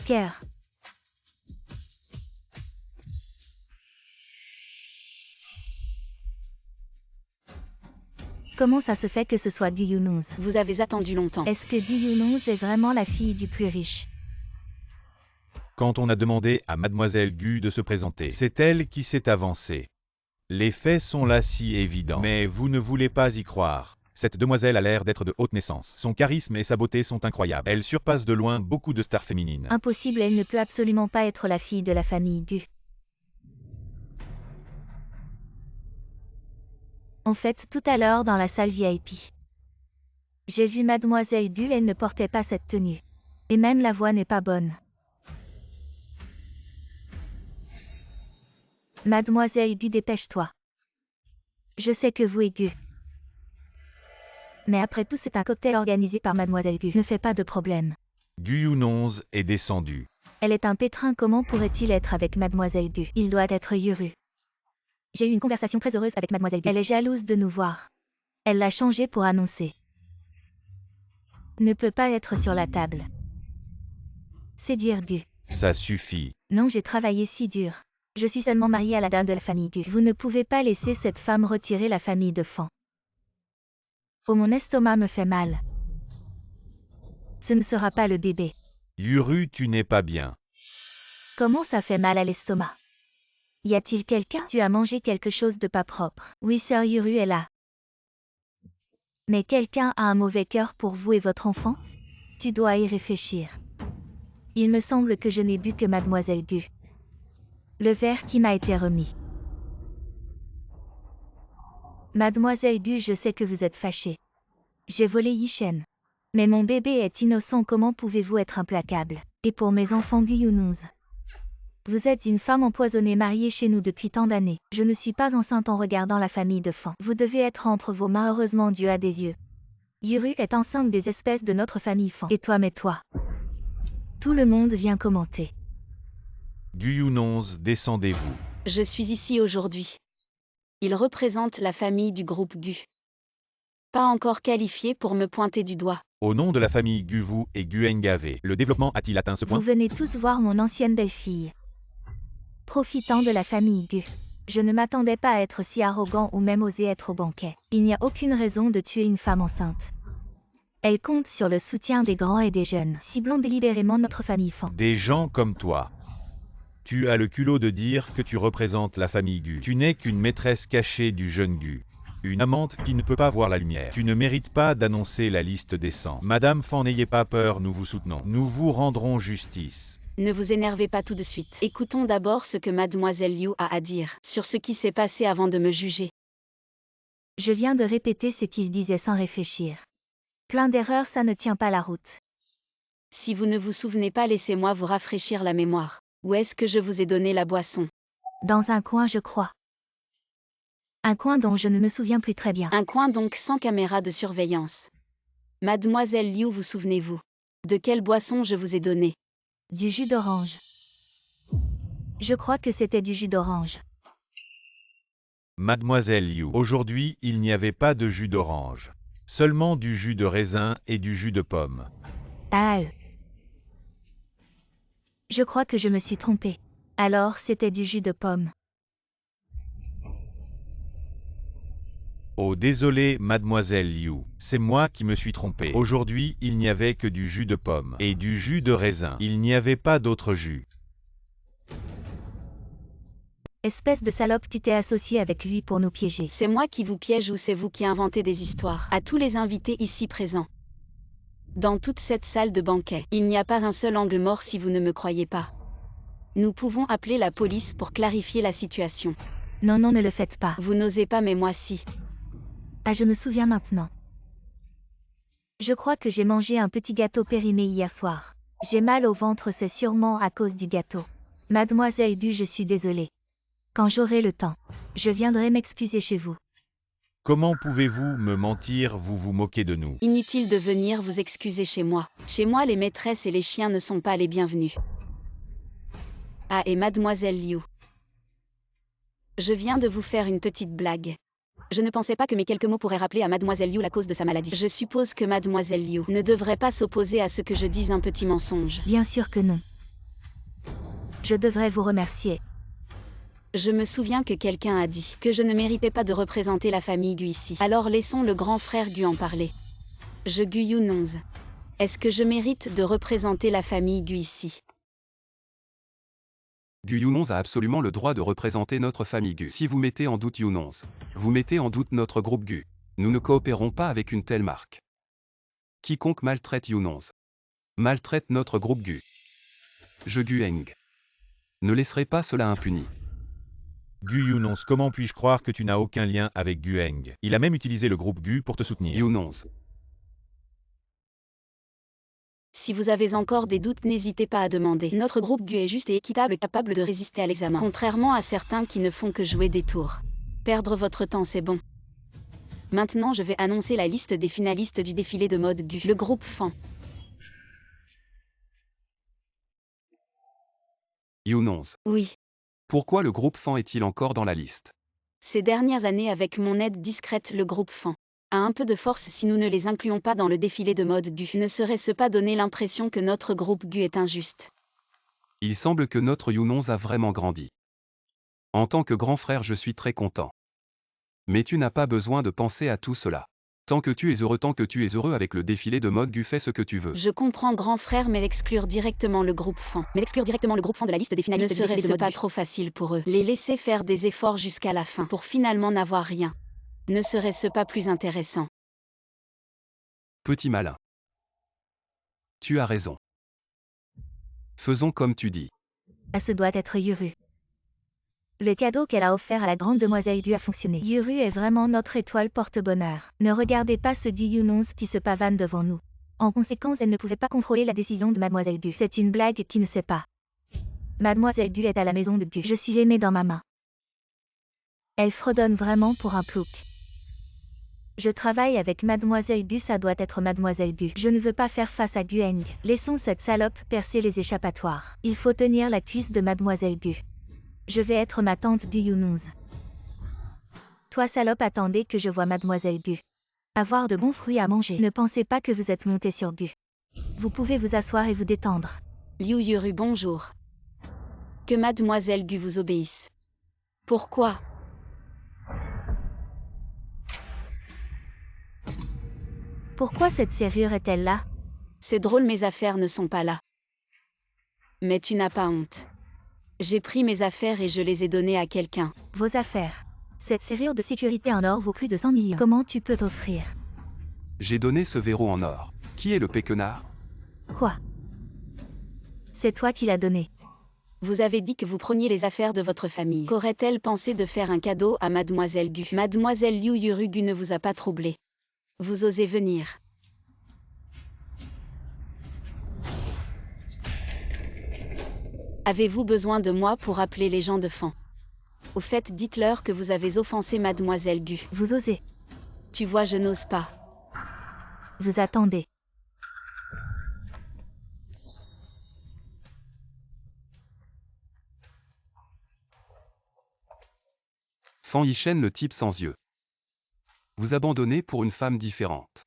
[SPEAKER 3] Cœur. Comment ça se fait que ce soit Gu Yunons?
[SPEAKER 2] Vous avez attendu longtemps.
[SPEAKER 3] Est-ce que Gu Yunons est vraiment la fille du plus riche?
[SPEAKER 1] Quand on a demandé à Mademoiselle Gu de se présenter, c'est elle qui s'est avancée. Les faits sont là si évidents, mais vous ne voulez pas y croire. Cette demoiselle a l'air d'être de haute naissance. Son charisme et sa beauté sont incroyables. Elle surpasse de loin beaucoup de stars féminines.
[SPEAKER 3] Impossible, elle ne peut absolument pas être la fille de la famille Gu. En fait, tout à l'heure dans la salle VIP, j'ai vu Mademoiselle Gu, elle ne portait pas cette tenue. Et même la voix n'est pas bonne. Mademoiselle Gu, dépêche-toi. Je sais que vous et Gu. Mais après tout, c'est un cocktail organisé par Mademoiselle Gu. Ne fais pas de problème.
[SPEAKER 1] Gu Yunons est descendue.
[SPEAKER 3] Elle est un pétrin, comment pourrait-il être avec Mademoiselle Gu? Il doit être Yuru. J'ai eu une conversation très heureuse avec Mademoiselle Gu. Elle est jalouse de nous voir. Elle l'a changé pour annoncer. Ne peut pas être sur la table. Séduire Gu.
[SPEAKER 1] Ça suffit.
[SPEAKER 3] Non, j'ai travaillé si dur. Je suis seulement mariée à la dame de la famille Gu. Vous ne pouvez pas laisser cette femme retirer la famille de Fan. Oh, mon estomac me fait mal. Ce ne sera pas le bébé.
[SPEAKER 1] Yuru, tu n'es pas bien.
[SPEAKER 3] Comment ça fait mal à l'estomac? Y a-t-il quelqu'un? Tu as mangé quelque chose de pas propre. Oui, sœur Yuru est là. Mais quelqu'un a un mauvais cœur pour vous et votre enfant? Tu dois y réfléchir. Il me semble que je n'ai bu que Mademoiselle Gu. Le verre qui m'a été remis. Mademoiselle Gu, je sais que vous êtes fâchée. J'ai volé Yishen. Mais mon bébé est innocent, comment pouvez-vous être implacable? Et pour mes enfants Gu Yunonz. Vous êtes une femme empoisonnée mariée chez nous depuis tant d'années. Je ne suis pas enceinte en regardant la famille de Fan. Vous devez être entre vos mains, heureusement Dieu a des yeux. Yuru est enceinte des espèces de notre famille Fan. Et toi, mais toi. Tout le monde vient commenter.
[SPEAKER 1] Gu Yunonz, descendez-vous.
[SPEAKER 2] Je suis ici aujourd'hui. Il représente la famille du groupe Gu. Pas encore qualifié pour me pointer du doigt.
[SPEAKER 1] Au nom de la famille Guvu et Guengave, le développement a-t-il atteint ce point?
[SPEAKER 3] Vous venez tous voir mon ancienne belle-fille. Profitant de la famille Gu. Je ne m'attendais pas à être si arrogant ou même oser être au banquet. Il n'y a aucune raison de tuer une femme enceinte. Elle compte sur le soutien des grands et des jeunes, ciblant délibérément notre famille Fan.
[SPEAKER 1] Des gens comme toi. Tu as le culot de dire que tu représentes la famille Gu. Tu n'es qu'une maîtresse cachée du jeune Gu. Une amante qui ne peut pas voir la lumière. Tu ne mérites pas d'annoncer la liste des 100. Madame Fan, n'ayez pas peur, nous vous soutenons. Nous vous rendrons justice.
[SPEAKER 2] Ne vous énervez pas tout de suite. Écoutons d'abord ce que Mademoiselle Liu a à dire sur ce qui s'est passé avant de me juger.
[SPEAKER 3] Je viens de répéter ce qu'il disait sans réfléchir. Plein d'erreurs, ça ne tient pas la route.
[SPEAKER 2] Si vous ne vous souvenez pas, laissez-moi vous rafraîchir la mémoire. Où est-ce que je vous ai donné la boisson?
[SPEAKER 3] Dans un coin, je crois. Un coin dont je ne me souviens plus très bien.
[SPEAKER 2] Un coin donc sans caméra de surveillance. Mademoiselle Liu, vous souvenez-vous de quelle boisson je vous ai donné?
[SPEAKER 3] Du jus d'orange. Je crois que c'était du jus d'orange.
[SPEAKER 1] Mademoiselle Liu, aujourd'hui, il n'y avait pas de jus d'orange. Seulement du jus de raisin et du jus de pomme.
[SPEAKER 3] Ah. Je crois que je me suis trompée. Alors, c'était du jus de pomme.
[SPEAKER 1] Oh désolé Mademoiselle Liu, c'est moi qui me suis trompé. Aujourd'hui, il n'y avait que du jus de pomme et du jus de raisin. Il n'y avait pas d'autre jus.
[SPEAKER 3] Espèce de salope, tu t'es associé avec lui pour nous piéger.
[SPEAKER 2] C'est moi qui vous piège ou c'est vous qui inventez des histoires? À tous les invités ici présents. Dans toute cette salle de banquet, il n'y a pas un seul angle mort si vous ne me croyez pas. Nous pouvons appeler la police pour clarifier la situation.
[SPEAKER 3] Non, non, ne le faites pas.
[SPEAKER 2] Vous n'osez pas, mais moi si.
[SPEAKER 3] Ah, je me souviens maintenant. Je crois que j'ai mangé un petit gâteau périmé hier soir. J'ai mal au ventre, c'est sûrement à cause du gâteau. Mademoiselle Gu, je suis désolée. Quand j'aurai le temps, je viendrai m'excuser chez vous.
[SPEAKER 1] Comment pouvez-vous me mentir, vous vous moquez de nous?
[SPEAKER 2] Inutile de venir vous excuser chez moi. Chez moi, les maîtresses et les chiens ne sont pas les bienvenus. Ah, et Mademoiselle Liu. Je viens de vous faire une petite blague. Je ne pensais pas que mes quelques mots pourraient rappeler à Mademoiselle Liu la cause de sa maladie. Je suppose que Mademoiselle Liu ne devrait pas s'opposer à ce que je dise un petit mensonge.
[SPEAKER 3] Bien sûr que non. Je devrais vous remercier.
[SPEAKER 2] Je me souviens que quelqu'un a dit que je ne méritais pas de représenter la famille Gu ici. Alors laissons le grand frère Gu en parler. Je Gu Yunonz. Est-ce que je mérite de représenter la famille Gu ici?
[SPEAKER 4] Gu Yunonz a absolument le droit de représenter notre famille Gu. Si vous mettez en doute Yunonz, vous mettez en doute notre groupe Gu. Nous ne coopérons pas avec une telle marque. Quiconque maltraite Yunonz maltraite notre groupe Gu. Je Gueng ne laisserai pas cela impuni.
[SPEAKER 1] Gu Yunonz, comment puis-je croire que tu n'as aucun lien avec Gueng? Il a même utilisé le groupe Gu pour te soutenir.
[SPEAKER 4] Yunonz.
[SPEAKER 2] Si vous avez encore des doutes, n'hésitez pas à demander. Notre groupe Gu est juste et équitable et capable de résister à l'examen. Contrairement à certains qui ne font que jouer des tours. Perdre votre temps, c'est bon. Maintenant, je vais annoncer la liste des finalistes du défilé de mode Gu. Le groupe Fan.
[SPEAKER 4] Yunonz.
[SPEAKER 2] Oui.
[SPEAKER 4] Pourquoi le groupe Fan est-il encore dans la liste?
[SPEAKER 2] Ces dernières années, avec mon aide discrète, le groupe Fan a un peu de force si nous ne les incluons pas dans le défilé de mode Gu. Ne serait-ce pas donner l'impression que notre groupe Gu est injuste?
[SPEAKER 4] Il semble que notre Yunonz a vraiment grandi. En tant que grand frère, je suis très content. Mais tu n'as pas besoin de penser à tout cela. Tant que tu es heureux avec le défilé de mode Gu, fais ce que tu veux.
[SPEAKER 2] Je comprends grand frère, mais exclure directement le groupe fan.
[SPEAKER 5] De la liste des finalistes
[SPEAKER 2] Ne
[SPEAKER 5] du défilé de
[SPEAKER 2] serait-ce
[SPEAKER 5] mode
[SPEAKER 2] pas
[SPEAKER 5] Gu.
[SPEAKER 2] trop facile pour eux? Les laisser faire des efforts jusqu'à la fin pour finalement n'avoir rien. Ne serait-ce pas plus intéressant?
[SPEAKER 4] Petit malin. Tu as raison. Faisons comme tu dis.
[SPEAKER 3] Ce doit être Yuru. Le cadeau qu'elle a offert à la grande demoiselle Gu a fonctionné. Yuru est vraiment notre étoile porte-bonheur. Ne regardez pas ce Gu Yunons qui se pavane devant nous. En conséquence, elle ne pouvait pas contrôler la décision de Mademoiselle Gu. C'est une blague qui ne sait pas. Mademoiselle Gu est à la maison de Gu. Je suis l'aimée dans ma main. Elle fredonne vraiment pour un plouc. Je travaille avec Mademoiselle Gu, ça doit être Mademoiselle Gu. Je ne veux pas faire face à Gueng. Laissons cette salope percer les échappatoires. Il faut tenir la cuisse de Mademoiselle Gu. Je vais être ma tante Gu Yunons. Toi salope, attendez que je voie Mademoiselle Gu. Avoir de bons fruits à manger. Ne pensez pas que vous êtes monté sur Gu. Vous pouvez vous asseoir et vous détendre.
[SPEAKER 2] Liu Yuru, bonjour. Que Mademoiselle Gu vous obéisse. Pourquoi?
[SPEAKER 3] Pourquoi cette serrure est-elle là?
[SPEAKER 2] C'est drôle, mes affaires ne sont pas là. Mais tu n'as pas honte. J'ai pris mes affaires et je les ai données à quelqu'un.
[SPEAKER 3] Vos affaires. Cette serrure de sécurité en or vaut plus de 100 millions. Comment tu peux t'offrir?
[SPEAKER 4] J'ai donné ce verrou en or. Qui est le péquenard?
[SPEAKER 3] Quoi? C'est toi qui l'as donné.
[SPEAKER 2] Vous avez dit que vous preniez les affaires de votre famille. Qu'aurait-elle pensé de faire un cadeau à Mademoiselle Gu? Mademoiselle Liu Yuru Gu ne vous a pas troublé. Vous osez venir. Avez-vous besoin de moi pour appeler les gens de fan? Au fait, dites-leur que vous avez offensé Mademoiselle Gu.
[SPEAKER 3] Vous osez.
[SPEAKER 2] Tu vois, je n'ose pas.
[SPEAKER 3] Vous attendez.
[SPEAKER 4] Fan Yishen, le type sans yeux. Vous abandonnez pour une femme différente.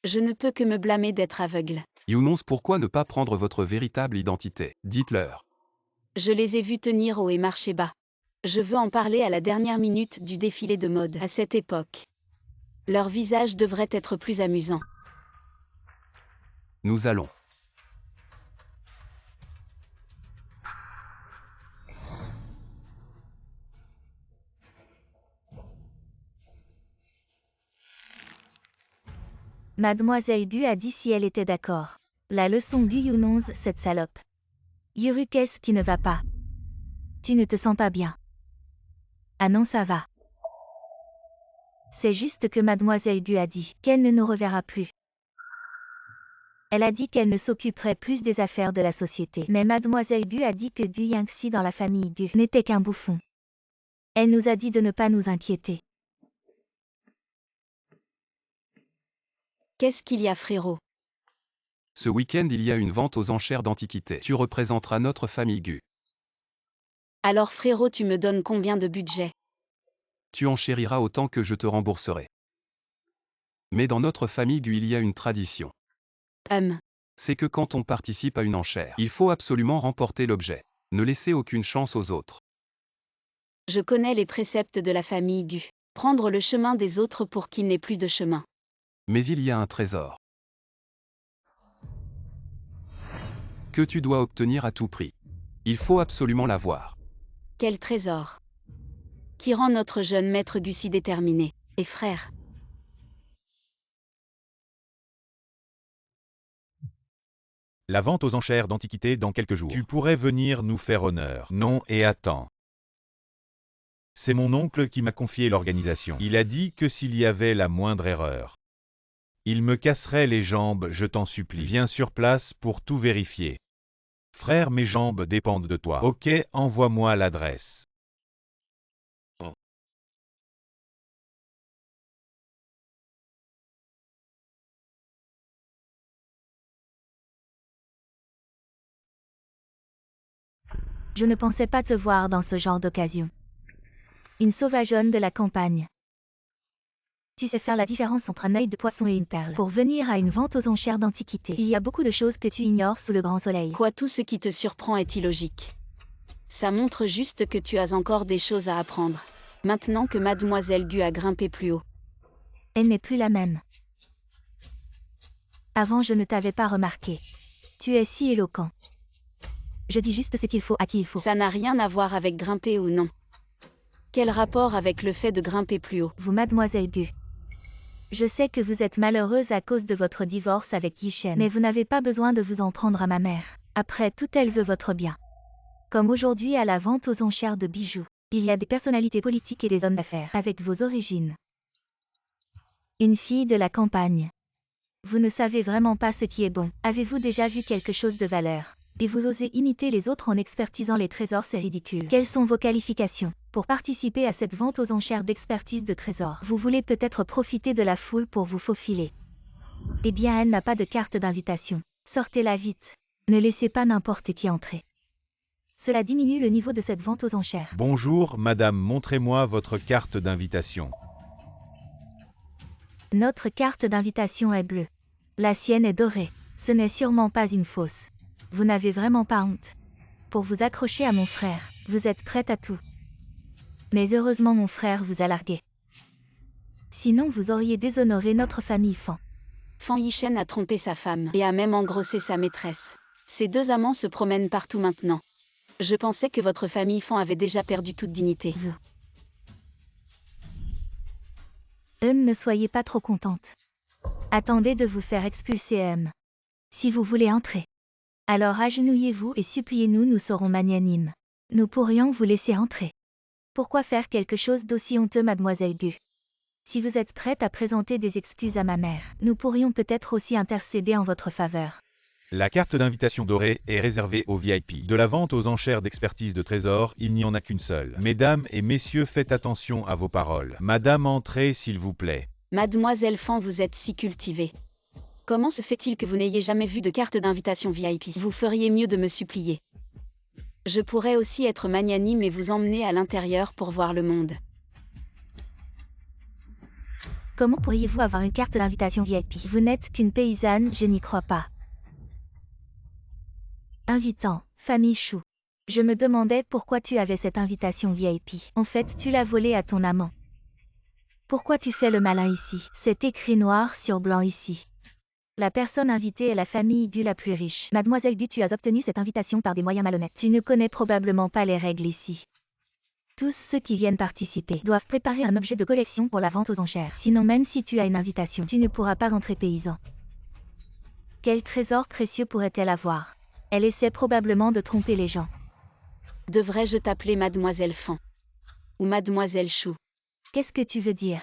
[SPEAKER 2] Je ne peux que me blâmer d'être aveugle.
[SPEAKER 4] Yunons, pourquoi ne pas prendre votre véritable identité? Dites-leur.
[SPEAKER 2] Je les ai vus tenir haut et marcher bas. Je veux en parler à la dernière minute du défilé de mode. À cette époque, leur visage devrait être plus amusant.
[SPEAKER 4] Nous allons.
[SPEAKER 3] Mademoiselle Gu a dit si elle était d'accord. La leçon Gu Yunons, cette salope. Yuru, qu'est-ce qui ne va pas? Tu ne te sens pas bien? Ah non, ça va. C'est juste que Mademoiselle Gu a dit qu'elle ne nous reverra plus. Elle a dit qu'elle ne s'occuperait plus des affaires de la société. Mais Mademoiselle Gu a dit que Gu Yangxi dans la famille Gu n'était qu'un bouffon. Elle nous a dit de ne pas nous inquiéter.
[SPEAKER 2] Qu'est-ce qu'il y a, frérot?
[SPEAKER 4] Ce week-end, il y a une vente aux enchères d'antiquités. Tu représenteras notre famille Gu.
[SPEAKER 2] Alors frérot, tu me donnes combien de budget?
[SPEAKER 4] Tu enchériras autant que je te rembourserai. Mais dans notre famille Gu, il y a une tradition. C'est que quand on participe à une enchère, il faut absolument remporter l'objet. Ne laissez aucune chance aux autres.
[SPEAKER 2] Je connais les préceptes de la famille Gu. Prendre le chemin des autres pour qu'il n'ait plus de chemin.
[SPEAKER 4] Mais il y a un trésor que tu dois obtenir à tout prix. Il faut absolument l'avoir.
[SPEAKER 2] Quel trésor? Qui rend notre jeune maître Gu si déterminé? Et frère?
[SPEAKER 1] La vente aux enchères d'antiquités dans quelques jours. Tu pourrais venir nous faire honneur. Non, et attends. C'est mon oncle qui m'a confié l'organisation. Il a dit que s'il y avait la moindre erreur, il me casserait les jambes, je t'en supplie. Viens sur place pour tout vérifier. Frère, mes jambes dépendent de toi. Ok, envoie-moi l'adresse.
[SPEAKER 3] Je ne pensais pas te voir dans ce genre d'occasion. Une sauvageonne de la campagne. Tu sais faire la différence entre un œil de poisson et une perle. Pour venir à une vente aux enchères d'antiquités, il y a beaucoup de choses que tu ignores sous le grand soleil.
[SPEAKER 2] Quoi, tout ce qui te surprend est illogique? Ça montre juste que tu as encore des choses à apprendre. Maintenant que Mademoiselle Gu a grimpé plus haut.
[SPEAKER 3] Elle n'est plus la même. Avant, je ne t'avais pas remarqué. Tu es si éloquent. Je dis juste ce qu'il faut à qui il faut.
[SPEAKER 2] Ça n'a rien à voir avec grimper ou non. Quel rapport avec le fait de grimper plus haut?
[SPEAKER 3] Vous, mademoiselle Gu. Je sais que vous êtes malheureuse à cause de votre divorce avec Yishen, mais vous n'avez pas besoin de vous en prendre à ma mère. Après tout, elle veut votre bien. Comme aujourd'hui à la vente aux enchères de bijoux, il y a des personnalités politiques et des hommes d'affaires avec vos origines. Une fille de la campagne. Vous ne savez vraiment pas ce qui est bon. Avez-vous déjà vu quelque chose de valeur? Et vous osez imiter les autres en expertisant les trésors, c'est ridicule. Quelles sont vos qualifications pour participer à cette vente aux enchères d'expertise de trésors? Vous voulez peut-être profiter de la foule pour vous faufiler. Eh bien, elle n'a pas de carte d'invitation. Sortez-la vite. Ne laissez pas n'importe qui entrer. Cela diminue le niveau de cette vente aux enchères.
[SPEAKER 1] Bonjour, madame, montrez-moi votre carte d'invitation.
[SPEAKER 3] Notre carte d'invitation est bleue. La sienne est dorée. Ce n'est sûrement pas une fausse. Vous n'avez vraiment pas honte. Pour vous accrocher à mon frère, vous êtes prête à tout. Mais heureusement mon frère vous a largué. Sinon vous auriez déshonoré notre famille Fan.
[SPEAKER 2] Fan Yishen a trompé sa femme et a même engrossé sa maîtresse. Ces deux amants se promènent partout maintenant. Je pensais que votre famille Fan avait déjà perdu toute dignité.
[SPEAKER 3] Vous. Ne soyez pas trop contente. Attendez de vous faire expulser Si vous voulez entrer. Alors agenouillez-vous et suppliez-nous, nous serons magnanimes. Nous pourrions vous laisser entrer. Pourquoi faire quelque chose d'aussi honteux, mademoiselle Gu? Si vous êtes prête à présenter des excuses à ma mère, nous pourrions peut-être aussi intercéder en votre faveur.
[SPEAKER 1] La carte d'invitation dorée est réservée aux VIP. De la vente aux enchères d'expertise de trésors, il n'y en a qu'une seule. Mesdames et messieurs, faites attention à vos paroles. Madame, entrez s'il vous plaît.
[SPEAKER 2] Mademoiselle Fan, vous êtes si cultivée. Comment se fait-il que vous n'ayez jamais vu de carte d'invitation VIP? Vous feriez mieux de me supplier. Je pourrais aussi être magnanime et vous emmener à l'intérieur pour voir le monde.
[SPEAKER 3] Comment pourriez-vous avoir une carte d'invitation VIP? Vous n'êtes qu'une paysanne, je n'y crois pas. Invitant, famille Chou. Je me demandais pourquoi tu avais cette invitation VIP. En fait, tu l'as volée à ton amant. Pourquoi tu fais le malin ici? C'est écrit noir sur blanc ici. La personne invitée est la famille Gu la plus riche. Mademoiselle Gu, tu as obtenu cette invitation par des moyens malhonnêtes. Tu ne connais probablement pas les règles ici. Tous ceux qui viennent participer doivent préparer un objet de collection pour la vente aux enchères. Sinon, même si tu as une invitation, tu ne pourras pas entrer, paysan. Quel trésor précieux pourrait-elle avoir? Elle essaie probablement de tromper les gens.
[SPEAKER 2] Devrais-je t'appeler Mademoiselle Fan? Ou Mademoiselle Chou?
[SPEAKER 3] Qu'est-ce que tu veux dire?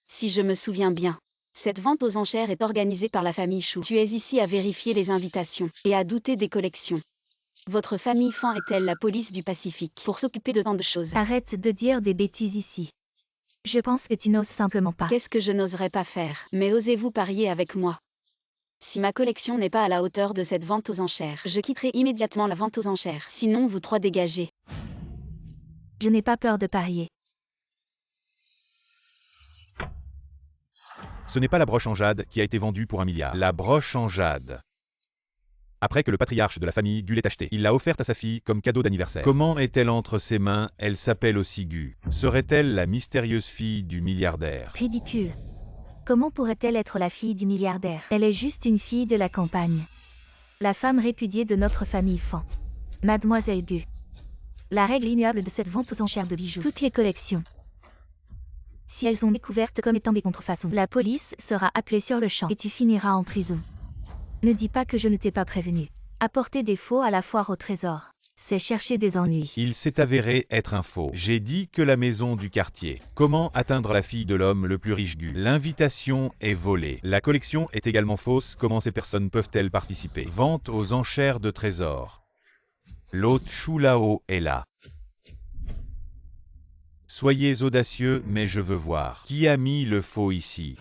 [SPEAKER 2] Si je me souviens bien. Cette vente aux enchères est organisée par la famille Chou. Tu es ici à vérifier les invitations et à douter des collections. Votre famille Fan est-elle la police du Pacifique pour s'occuper de tant de choses?
[SPEAKER 3] Arrête de dire des bêtises ici. Je pense que tu n'oses simplement pas.
[SPEAKER 2] Qu'est-ce que je n'oserais pas faire? Mais osez-vous parier avec moi? Si ma collection n'est pas à la hauteur de cette vente aux enchères, je quitterai immédiatement la vente aux enchères. Sinon, vous trois dégagez.
[SPEAKER 3] Je n'ai pas peur de parier.
[SPEAKER 1] Ce n'est pas la broche en jade qui a été vendue pour 1 milliard. La broche en jade. Après que le patriarche de la famille Gu l'ait achetée, il l'a offerte à sa fille comme cadeau d'anniversaire. Comment est-elle entre ses mains? Elle s'appelle aussi Gu. Serait-elle la mystérieuse fille du milliardaire?
[SPEAKER 3] Ridicule. Comment pourrait-elle être la fille du milliardaire? Elle est juste une fille de la campagne. La femme répudiée de notre famille Fan. Mademoiselle Gu. La règle immuable de cette vente aux enchères de bijoux. Toutes les collections. Si elles sont découvertes comme étant des contrefaçons, la police sera appelée sur le champ et tu finiras en prison. Ne dis pas que je ne t'ai pas prévenu. Apporter des faux à la foire au trésor, c'est chercher des ennuis.
[SPEAKER 1] Il s'est avéré être un faux. J'ai dit que la maison du quartier. Comment atteindre la fille de l'homme le plus riche Gu? L'invitation est volée. La collection est également fausse. Comment ces personnes peuvent-elles participer? Vente aux enchères de trésors. L'hôte Chou Lao est là. Soyez audacieux, mais je veux voir. Qui a mis le faux ici?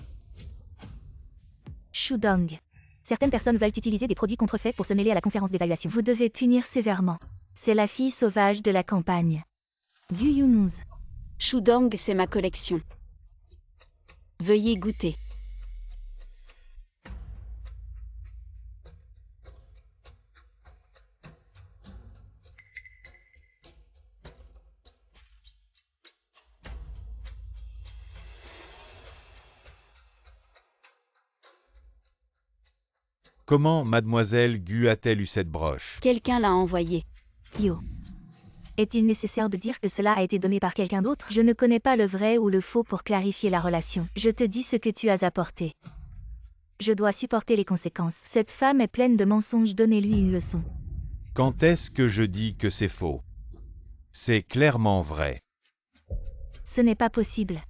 [SPEAKER 3] Shudong. Certaines personnes veulent utiliser des produits contrefaits pour se mêler à la conférence d'évaluation. Vous devez punir sévèrement. C'est la fille sauvage de la campagne. Gu Yunuz.
[SPEAKER 2] Shudong, c'est ma collection. Veuillez goûter.
[SPEAKER 1] Comment mademoiselle Gu a-t-elle eu cette broche?
[SPEAKER 2] Quelqu'un l'a envoyée.
[SPEAKER 3] Yo. Est-il nécessaire de dire que cela a été donné par quelqu'un d'autre? Je ne connais pas le vrai ou le faux pour clarifier la relation. Je te dis ce que tu as apporté. Je dois supporter les conséquences. Cette femme est pleine de mensonges, donnez-lui une leçon.
[SPEAKER 1] Quand est-ce que je dis que c'est faux? C'est clairement vrai.
[SPEAKER 3] Ce n'est pas possible.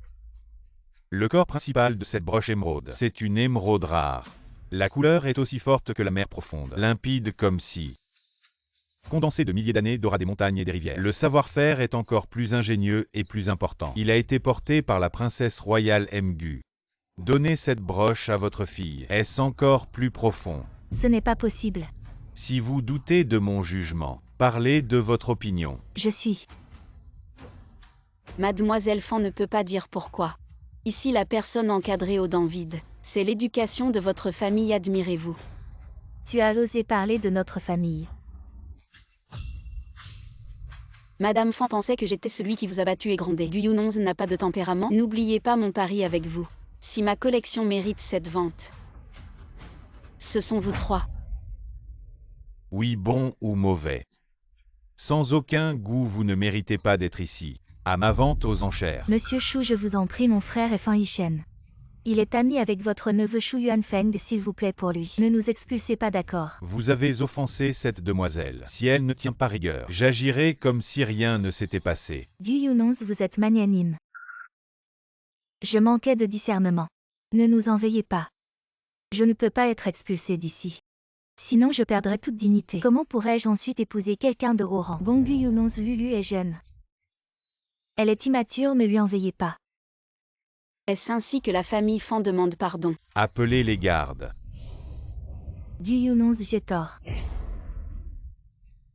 [SPEAKER 1] Le corps principal de cette broche émeraude, c'est une émeraude rare. La couleur est aussi forte que la mer profonde, limpide comme si condensé de milliers d'années d'aura des montagnes et des rivières. Le savoir-faire est encore plus ingénieux et plus important. Il a été porté par la princesse royale Mgu. Donnez cette broche à votre fille. Est-ce encore plus profond?
[SPEAKER 3] Ce n'est pas possible.
[SPEAKER 1] Si vous doutez de mon jugement, parlez de votre opinion.
[SPEAKER 3] Je suis.
[SPEAKER 2] Mademoiselle Fan ne peut pas dire pourquoi. Ici la personne encadrée aux dents vides. C'est l'éducation de votre famille, admirez-vous.
[SPEAKER 3] Tu as osé parler de notre famille.
[SPEAKER 2] Madame Fan pensait que j'étais celui qui vous a battu et grondé. Gu Yunonz n'a pas de tempérament. N'oubliez pas mon pari avec vous. Si ma collection mérite cette vente, ce sont vous trois.
[SPEAKER 1] Oui, bon ou mauvais. Sans aucun goût, vous ne méritez pas d'être ici. À ma vente aux enchères.
[SPEAKER 3] Monsieur Shu, je vous en prie, mon frère est Fan Yishen. Il est ami avec votre neveu Shu Yuanfeng, s'il vous plaît, pour lui. Ne nous expulsez pas, d'accord?
[SPEAKER 1] Vous avez offensé cette demoiselle. Si elle ne tient pas rigueur, j'agirai comme si rien ne s'était passé.
[SPEAKER 3] Gu Yunonz, vous êtes magnanime. Je manquais de discernement. Ne nous en veuillez pas. Je ne peux pas être expulsé d'ici. Sinon je perdrais toute dignité. Comment pourrais-je ensuite épouser quelqu'un de haut rang? Bon, Gu Yunonz Lulu est jeune. Elle est immature, ne lui en veuillez pas.
[SPEAKER 2] Est-ce ainsi que la famille Fan demande pardon?
[SPEAKER 1] Appelez les gardes.
[SPEAKER 3] Gu Yunonz, j'ai tort.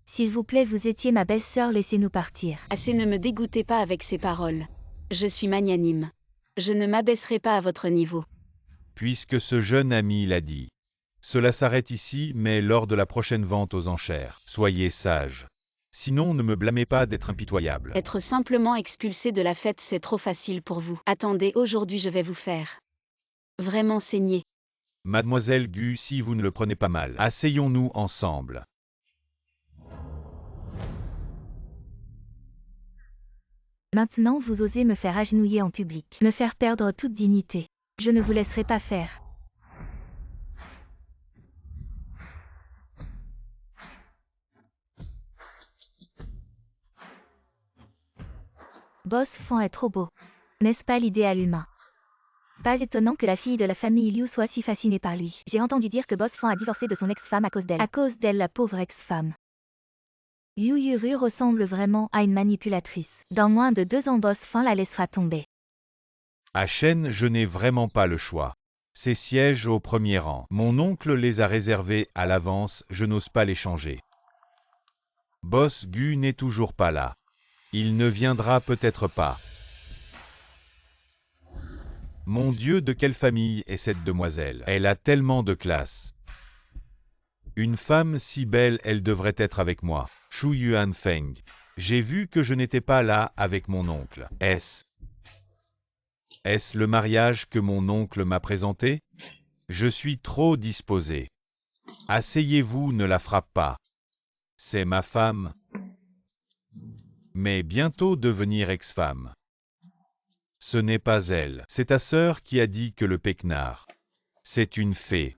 [SPEAKER 3] S'il vous plaît, vous étiez ma belle-sœur, laissez-nous partir.
[SPEAKER 2] Assez, ne me dégoûtez pas avec ces paroles. Je suis magnanime. Je ne m'abaisserai pas à votre niveau.
[SPEAKER 1] Puisque ce jeune ami l'a dit. Cela s'arrête ici, mais lors de la prochaine vente aux enchères. Soyez sage. Sinon, ne me blâmez pas d'être impitoyable.
[SPEAKER 2] Être simplement expulsé de la fête, c'est trop facile pour vous. Attendez, aujourd'hui je vais vous faire vraiment saigner.
[SPEAKER 1] Mademoiselle Gu, si vous ne le prenez pas mal, asseyons-nous ensemble.
[SPEAKER 3] Maintenant vous osez me faire agenouiller en public, me faire perdre toute dignité. Je ne vous laisserai pas faire. Boss Fan est trop beau. N'est-ce pas l'idéal humain? Pas étonnant que la fille de la famille Liu soit si fascinée par lui. J'ai entendu dire que Boss Fan a divorcé de son ex-femme à cause d'elle. À cause d'elle, la pauvre ex-femme. Yu Yuru ressemble vraiment à une manipulatrice. Dans moins de 2 ans, Boss Fan la laissera tomber.
[SPEAKER 1] À Shen, je n'ai vraiment pas le choix. Ces sièges au premier rang. Mon oncle les a réservés à l'avance, je n'ose pas les changer. Boss Gu n'est toujours pas là. Il ne viendra peut-être pas. Mon Dieu, de quelle famille est cette demoiselle? Elle a tellement de classe. Une femme si belle, elle devrait être avec moi. Shu Yuanfeng. J'ai vu que je n'étais pas là avec mon oncle. Est-ce le mariage que mon oncle m'a présenté? Je suis trop disposé. Asseyez-vous, ne la frappe pas. C'est ma femme. Mais bientôt devenir ex-femme. Ce n'est pas elle. C'est ta sœur qui a dit que le pecnard. C'est une fée.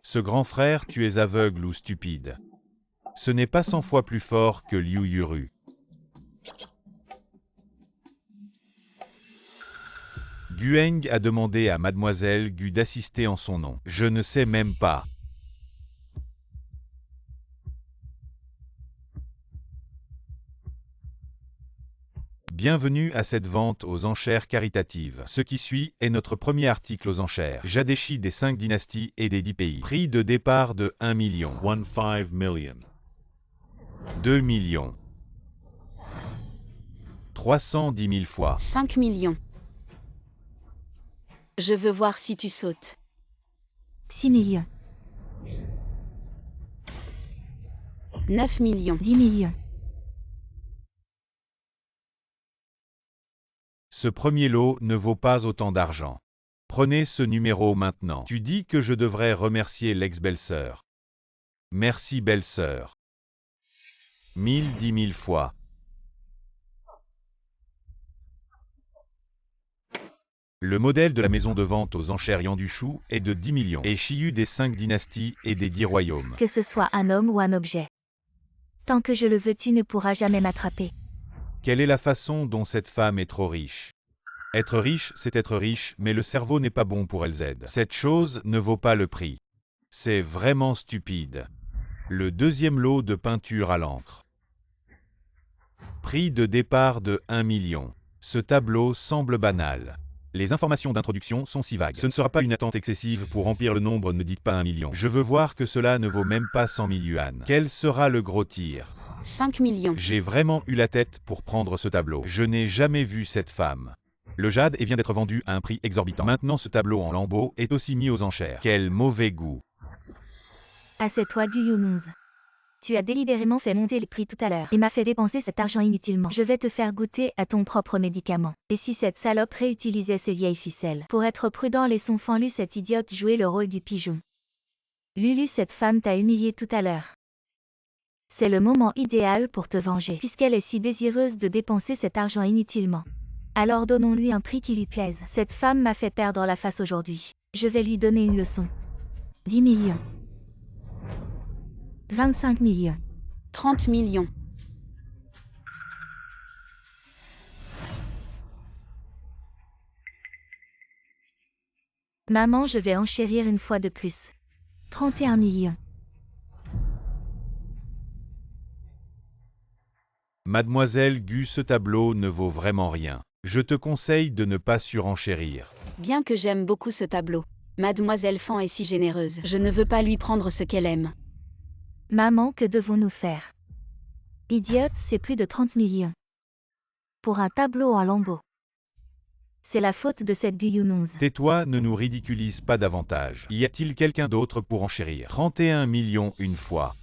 [SPEAKER 1] Ce grand frère, tu es aveugle ou stupide. Ce n'est pas 100 fois plus fort que Liu Yuru. Gueng a demandé à mademoiselle Gu d'assister en son nom. Je ne sais même pas. Bienvenue à cette vente aux enchères caritatives. Ce qui suit est notre premier article aux enchères. Jadeshi des 5 dynasties et des 10 pays. Prix de départ de 1 million. 15 million. 2 millions. 310 000 fois.
[SPEAKER 2] 5 millions. Je veux voir si tu sautes.
[SPEAKER 3] 6 millions.
[SPEAKER 2] 9 millions.
[SPEAKER 3] 10 millions.
[SPEAKER 1] Ce premier lot ne vaut pas autant d'argent. Prenez ce numéro maintenant. Tu dis que je devrais remercier l'ex-belle-sœur. Merci belle-sœur. 1000 fois. Le modèle de la maison de vente aux enchères Yanduchou est de 10 millions et Chiyu des 5 dynasties et des 10 royaumes.
[SPEAKER 3] Que ce soit un homme ou un objet. Tant que je le veux, tu ne pourras jamais m'attraper.
[SPEAKER 1] Quelle est la façon dont cette femme est trop riche? Être riche, c'est être riche, mais le cerveau n'est pas bon pour LZ. Cette chose ne vaut pas le prix. C'est vraiment stupide. Le deuxième lot de peinture à l'encre. Prix de départ de 1 million. Ce tableau semble banal. Les informations d'introduction sont si vagues. Ce ne sera pas une attente excessive pour remplir le nombre, ne dites pas 1 million. Je veux voir que cela ne vaut même pas 100 000 yuan. Quel sera le gros tir?
[SPEAKER 2] 5 millions.
[SPEAKER 1] J'ai vraiment eu la tête pour prendre ce tableau. Je n'ai jamais vu cette femme. Le jade vient d'être vendu à un prix exorbitant. Maintenant ce tableau en lambeaux est aussi mis aux enchères. Quel mauvais goût.
[SPEAKER 3] Assieds-toi, Guyunons. Tu as délibérément fait monter les prix tout à l'heure et m'as fait dépenser cet argent inutilement. Je vais te faire goûter à ton propre médicament. Et si cette salope réutilisait ces vieilles ficelles? Pour être prudent, laissons Fanlu cette idiote jouer le rôle du pigeon. Lulu, cette femme t'a humilié tout à l'heure. C'est le moment idéal pour te venger, puisqu'elle est si désireuse de dépenser cet argent inutilement. Alors donnons-lui un prix qui lui plaise. Cette femme m'a fait perdre la face aujourd'hui. Je vais lui donner une leçon. 10 millions. 25 millions.
[SPEAKER 2] 30 millions.
[SPEAKER 3] Maman, je vais enchérir une fois de plus. 31 millions.
[SPEAKER 1] Mademoiselle Gu, ce tableau ne vaut vraiment rien. Je te conseille de ne pas surenchérir.
[SPEAKER 2] Bien que j'aime beaucoup ce tableau. Mademoiselle Fan est si généreuse. Je ne veux pas lui prendre ce qu'elle aime.
[SPEAKER 3] Maman, que devons-nous faire? Idiote, c'est plus de 30 millions. Pour un tableau en lambeaux. C'est la faute de cette Guyunons.
[SPEAKER 1] Tais-toi, ne nous ridiculise pas davantage. Y a-t-il quelqu'un d'autre pour enchérir? 31 millions une fois.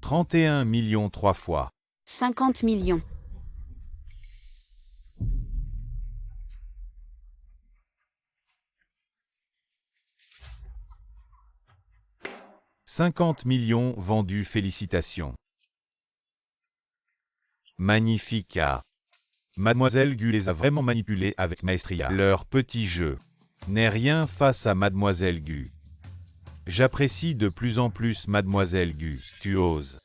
[SPEAKER 1] 31 millions 3 fois.
[SPEAKER 2] 50 millions.
[SPEAKER 1] 50 millions vendus, félicitations. Magnifica. Mademoiselle Gu les a vraiment manipulés avec maestria. Leur petit jeu n'est rien face à Mademoiselle Gu. J'apprécie de plus en plus Mademoiselle Gu. Tu oses.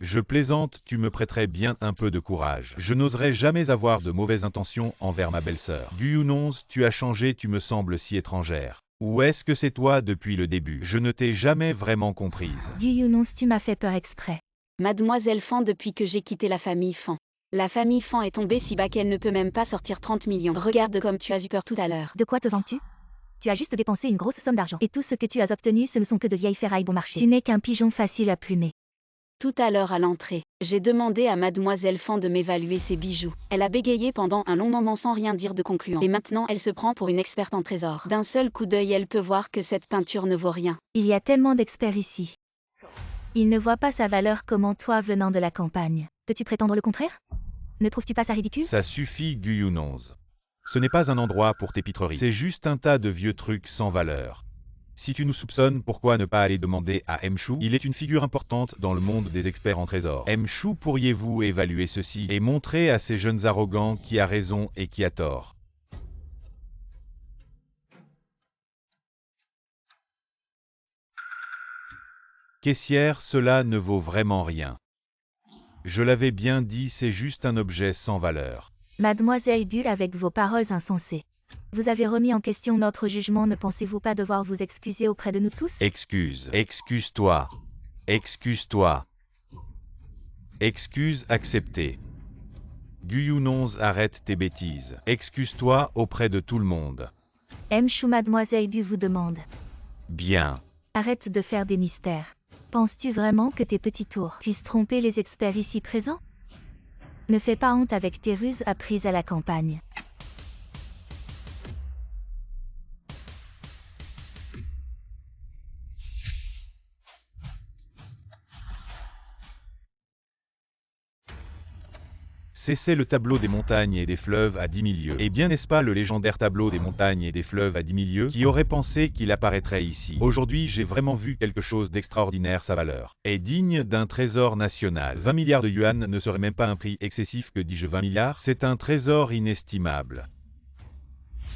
[SPEAKER 1] Je plaisante, tu me prêterais bien un peu de courage. Je n'oserais jamais avoir de mauvaises intentions envers ma belle-sœur. Guyunons, tu as changé, tu me sembles si étrangère. Ou est-ce que c'est toi depuis le début? Je ne t'ai jamais vraiment comprise.
[SPEAKER 3] Guyunons, tu m'as fait peur exprès.
[SPEAKER 2] Mademoiselle Fan, depuis que j'ai quitté la famille Fan. La famille Fan est tombée si bas qu'elle ne peut même pas sortir 30 millions. Regarde comme tu as eu peur tout à l'heure.
[SPEAKER 3] De quoi te vantes-tu? Tu as juste dépensé une grosse somme d'argent. Et tout ce que tu as obtenu, ce ne sont que de vieilles ferrailles bon marché. Tu n'es qu'un pigeon facile à plumer.
[SPEAKER 2] Tout à l'heure à l'entrée, j'ai demandé à Mademoiselle Fan de m'évaluer ses bijoux. Elle a bégayé pendant un long moment sans rien dire de concluant. Et maintenant, elle se prend pour une experte en trésors. D'un seul coup d'œil, elle peut voir que cette peinture ne vaut rien.
[SPEAKER 3] Il y a tellement d'experts ici. Ils ne voient pas sa valeur comme toi venant de la campagne. Peux-tu prétendre le contraire? Ne trouves-tu pas ça ridicule?
[SPEAKER 1] Ça suffit, Guyunons. Ce n'est pas un endroit pour tes pitreries. C'est juste un tas de vieux trucs sans valeur. Si tu nous soupçonnes, pourquoi ne pas aller demander à Mchou? Il est une figure importante dans le monde des experts en trésors. Mchou, pourriez-vous évaluer ceci et montrer à ces jeunes arrogants qui a raison et qui a tort? Caissière, cela ne vaut vraiment rien. Je l'avais bien dit, c'est juste un objet sans valeur.
[SPEAKER 3] Mademoiselle Gu, avec vos paroles insensées. Vous avez remis en question notre jugement, ne pensez-vous pas devoir vous excuser auprès de nous tous?
[SPEAKER 1] Excuse-toi. Excuse-toi. Excuse acceptée. Guyunons, arrête tes bêtises. Excuse-toi auprès de tout le monde.
[SPEAKER 3] Mchou, Mademoiselle Gu vous demande.
[SPEAKER 1] Bien.
[SPEAKER 3] Arrête de faire des mystères. Penses-tu vraiment que tes petits tours puissent tromper les experts ici présents? Ne fais pas honte avec tes ruses apprises à la campagne.
[SPEAKER 1] C'est le tableau des montagnes et des fleuves à 10 000 lieues. Eh bien n'est-ce pas le légendaire tableau des montagnes et des fleuves à 10 000 lieues? Qui aurait pensé qu'il apparaîtrait ici? Aujourd'hui j'ai vraiment vu quelque chose d'extraordinaire. Sa valeur est digne d'un trésor national. 20 milliards de yuan ne serait même pas un prix excessif, que dis-je, 20 milliards? C'est un trésor inestimable.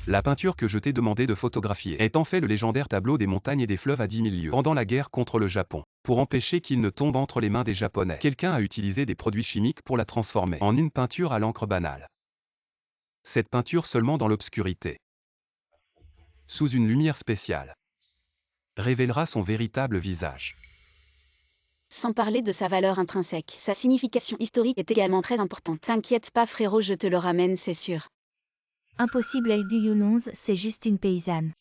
[SPEAKER 4] La peinture que je t'ai demandé de photographier est en fait le légendaire tableau des montagnes et des fleuves à 10 000 lieues. Pendant la guerre contre le Japon, pour empêcher qu'il ne tombe entre les mains des Japonais, quelqu'un a utilisé des produits chimiques pour la transformer en une peinture à l'encre banale. Cette peinture seulement dans l'obscurité, sous une lumière spéciale, révélera son véritable visage.
[SPEAKER 2] Sans parler de sa valeur intrinsèque, sa signification historique est également très importante. T'inquiète pas frérot, je te le ramène, c'est sûr.
[SPEAKER 3] Impossible, elle du Yunonz, c'est juste une paysanne.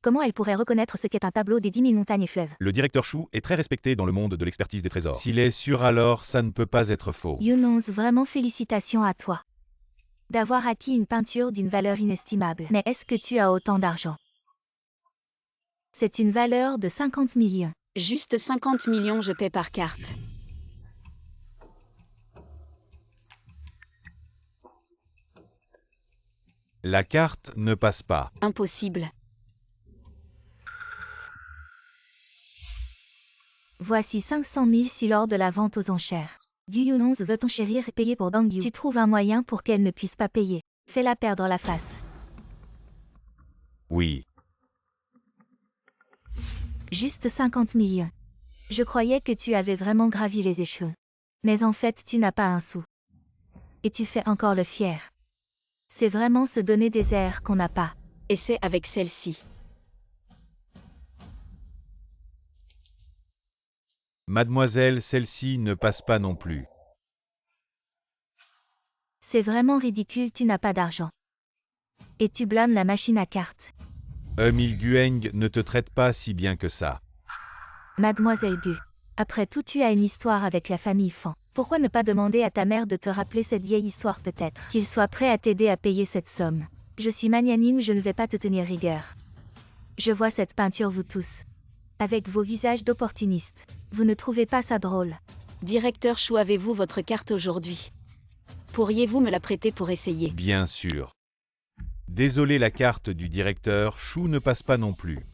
[SPEAKER 3] Comment elle pourrait reconnaître ce qu'est un tableau des 10 000 montagnes et fleuves?
[SPEAKER 1] Le directeur Chou est très respecté dans le monde de l'expertise des trésors. S'il est sûr, alors ça ne peut pas être faux.
[SPEAKER 3] Yunonz, vraiment félicitations à toi d'avoir acquis une peinture d'une valeur inestimable. Mais est-ce que tu as autant d'argent? C'est une valeur de 50 millions.
[SPEAKER 2] Juste 50 millions, je paie par carte.
[SPEAKER 1] La carte ne passe pas.
[SPEAKER 2] Impossible.
[SPEAKER 3] Voici 500 000 si lors de la vente aux enchères. Du Yunonz veut enchérir et payer pour Bangyu. Tu trouves un moyen pour qu'elle ne puisse pas payer. Fais-la perdre la face.
[SPEAKER 1] Oui.
[SPEAKER 3] Juste 50 millions. Je croyais que tu avais vraiment gravi les échelons. Mais en fait, tu n'as pas un sou. Et tu fais encore le fier. C'est vraiment se donner des airs qu'on n'a pas.
[SPEAKER 2] Et c'est avec celle-ci.
[SPEAKER 1] Mademoiselle, celle-ci ne passe pas non plus.
[SPEAKER 3] C'est vraiment ridicule, tu n'as pas d'argent. Et tu blâmes la machine à cartes.
[SPEAKER 1] Emile Gueng ne te traite pas si bien que ça.
[SPEAKER 3] Mademoiselle Gu. Après tout, tu as une histoire avec la famille Fan. Pourquoi ne pas demander à ta mère de te rappeler cette vieille histoire, peut-être qu'il soit prêt à t'aider à payer cette somme. Je suis magnanime, je ne vais pas te tenir rigueur. Je vois cette peinture, vous tous. Avec vos visages d'opportunistes. Vous ne trouvez pas ça drôle?
[SPEAKER 2] Directeur Chou, avez-vous votre carte aujourd'hui? Pourriez-vous me la prêter pour essayer?
[SPEAKER 1] Bien sûr. Désolé, la carte du directeur Chou ne passe pas non plus.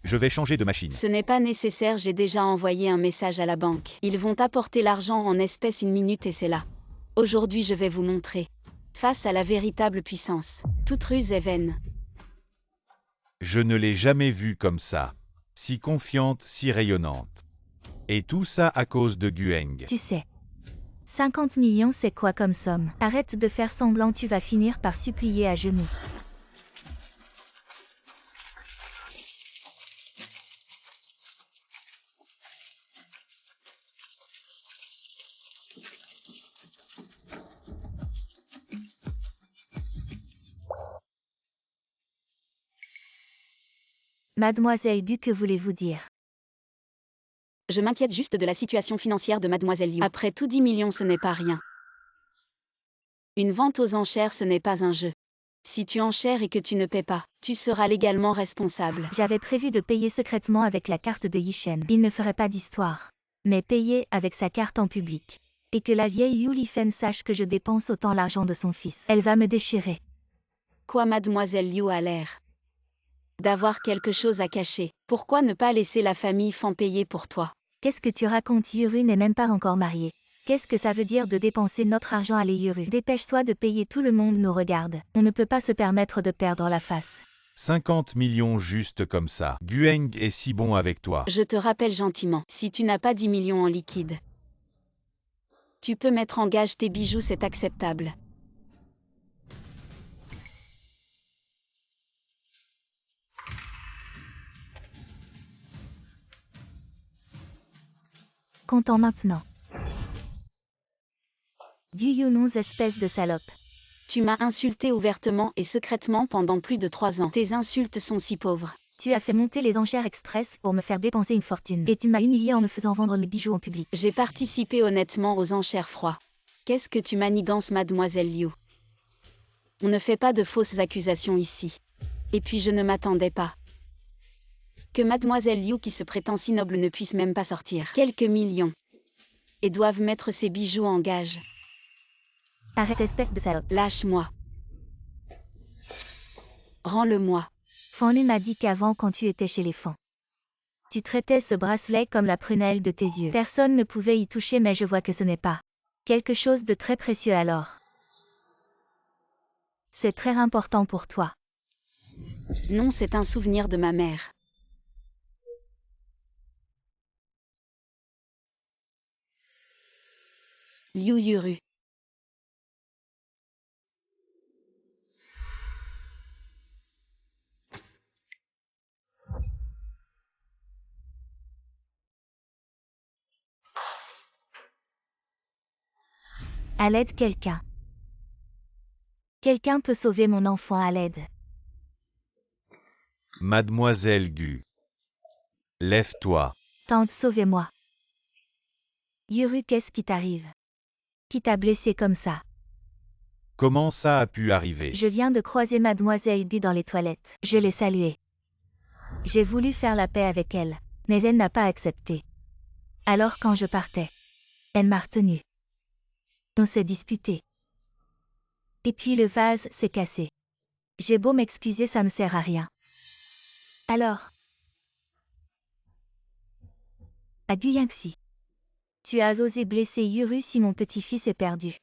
[SPEAKER 1] Je vais changer de machine.
[SPEAKER 2] Ce n'est pas nécessaire, j'ai déjà envoyé un message à la banque. Ils vont apporter l'argent en espèces une minute et c'est là. Aujourd'hui je vais vous montrer. Face à la véritable puissance. Toute ruse est vaine.
[SPEAKER 1] Je ne l'ai jamais vue comme ça. Si confiante, si rayonnante. Et tout ça à cause de Gueng.
[SPEAKER 3] Tu sais. 50 millions, c'est quoi comme somme? Arrête de faire semblant, tu vas finir par supplier à genoux. Mademoiselle Bu, que voulez-vous dire?
[SPEAKER 2] Je m'inquiète juste de la situation financière de Mademoiselle Liu. Après tout, 10 millions, ce n'est pas rien. Une vente aux enchères, ce n'est pas un jeu. Si tu enchères et que tu ne paies pas, tu seras légalement responsable.
[SPEAKER 3] J'avais prévu de payer secrètement avec la carte de Yishen. Il ne ferait pas d'histoire. Mais payer avec sa carte en public. Et que la vieille Yu Lifen sache que je dépense autant l'argent de son fils. Elle va me déchirer.
[SPEAKER 2] Quoi, Mademoiselle Liu a l'air d'avoir quelque chose à cacher. Pourquoi ne pas laisser la famille Fan payer pour toi?
[SPEAKER 3] Qu'est-ce que tu racontes? Yuru n'est même pas encore mariée. Qu'est-ce que ça veut dire de dépenser notre argent? Allez Yuru, dépêche-toi de payer, tout le monde nous regarde. On ne peut pas se permettre de perdre la face.
[SPEAKER 1] 50 millions juste comme ça. Gueng est si bon avec toi.
[SPEAKER 2] Je te rappelle gentiment, si tu n'as pas 10 millions en liquide, tu peux mettre en gage tes bijoux, c'est acceptable.
[SPEAKER 3] Content maintenant. Du Yunonz, espèce de salope.
[SPEAKER 2] Tu m'as insulté ouvertement et secrètement pendant plus de 3 ans. Tes insultes sont si pauvres.
[SPEAKER 3] Tu as fait monter les enchères express pour me faire dépenser une fortune. Et tu m'as humilié en me faisant vendre mes bijoux en public.
[SPEAKER 2] J'ai participé honnêtement aux enchères froides. Qu'est-ce que tu manigances, Mademoiselle Liu? On ne fait pas de fausses accusations ici. Et puis je ne m'attendais pas que Mademoiselle Liu, qui se prétend si noble, ne puisse même pas sortir quelques millions. et doivent mettre ses bijoux en gage.
[SPEAKER 3] Arrête, espèce de salope.
[SPEAKER 2] Lâche-moi. Rends-le-moi.
[SPEAKER 3] Fanny m'a dit qu'avant, quand tu étais chez les Fan, tu traitais ce bracelet comme la prunelle de tes yeux. Personne ne pouvait y toucher, mais je vois que ce n'est pas quelque chose de très précieux alors. C'est très important pour toi.
[SPEAKER 2] Non, c'est un souvenir de ma mère. Liu Yuru.
[SPEAKER 3] À l'aide, quelqu'un. Quelqu'un peut sauver mon enfant à l'aide.
[SPEAKER 1] Mademoiselle Gu. Lève-toi.
[SPEAKER 3] Tante, sauvez-moi. Yuru, qu'est-ce qui t'arrive? Qui t'a blessé comme ça?
[SPEAKER 1] Comment ça a pu arriver?
[SPEAKER 3] Je viens de croiser Mademoiselle Gu dans les toilettes. Je l'ai saluée. J'ai voulu faire la paix avec elle, mais elle n'a pas accepté. Alors quand je partais, elle m'a retenu. On s'est disputé. Et puis le vase s'est cassé. J'ai beau m'excuser, ça ne sert à rien. Alors, à Guyanxi, tu as osé blesser Yuru. Si mon petit-fils est perdu,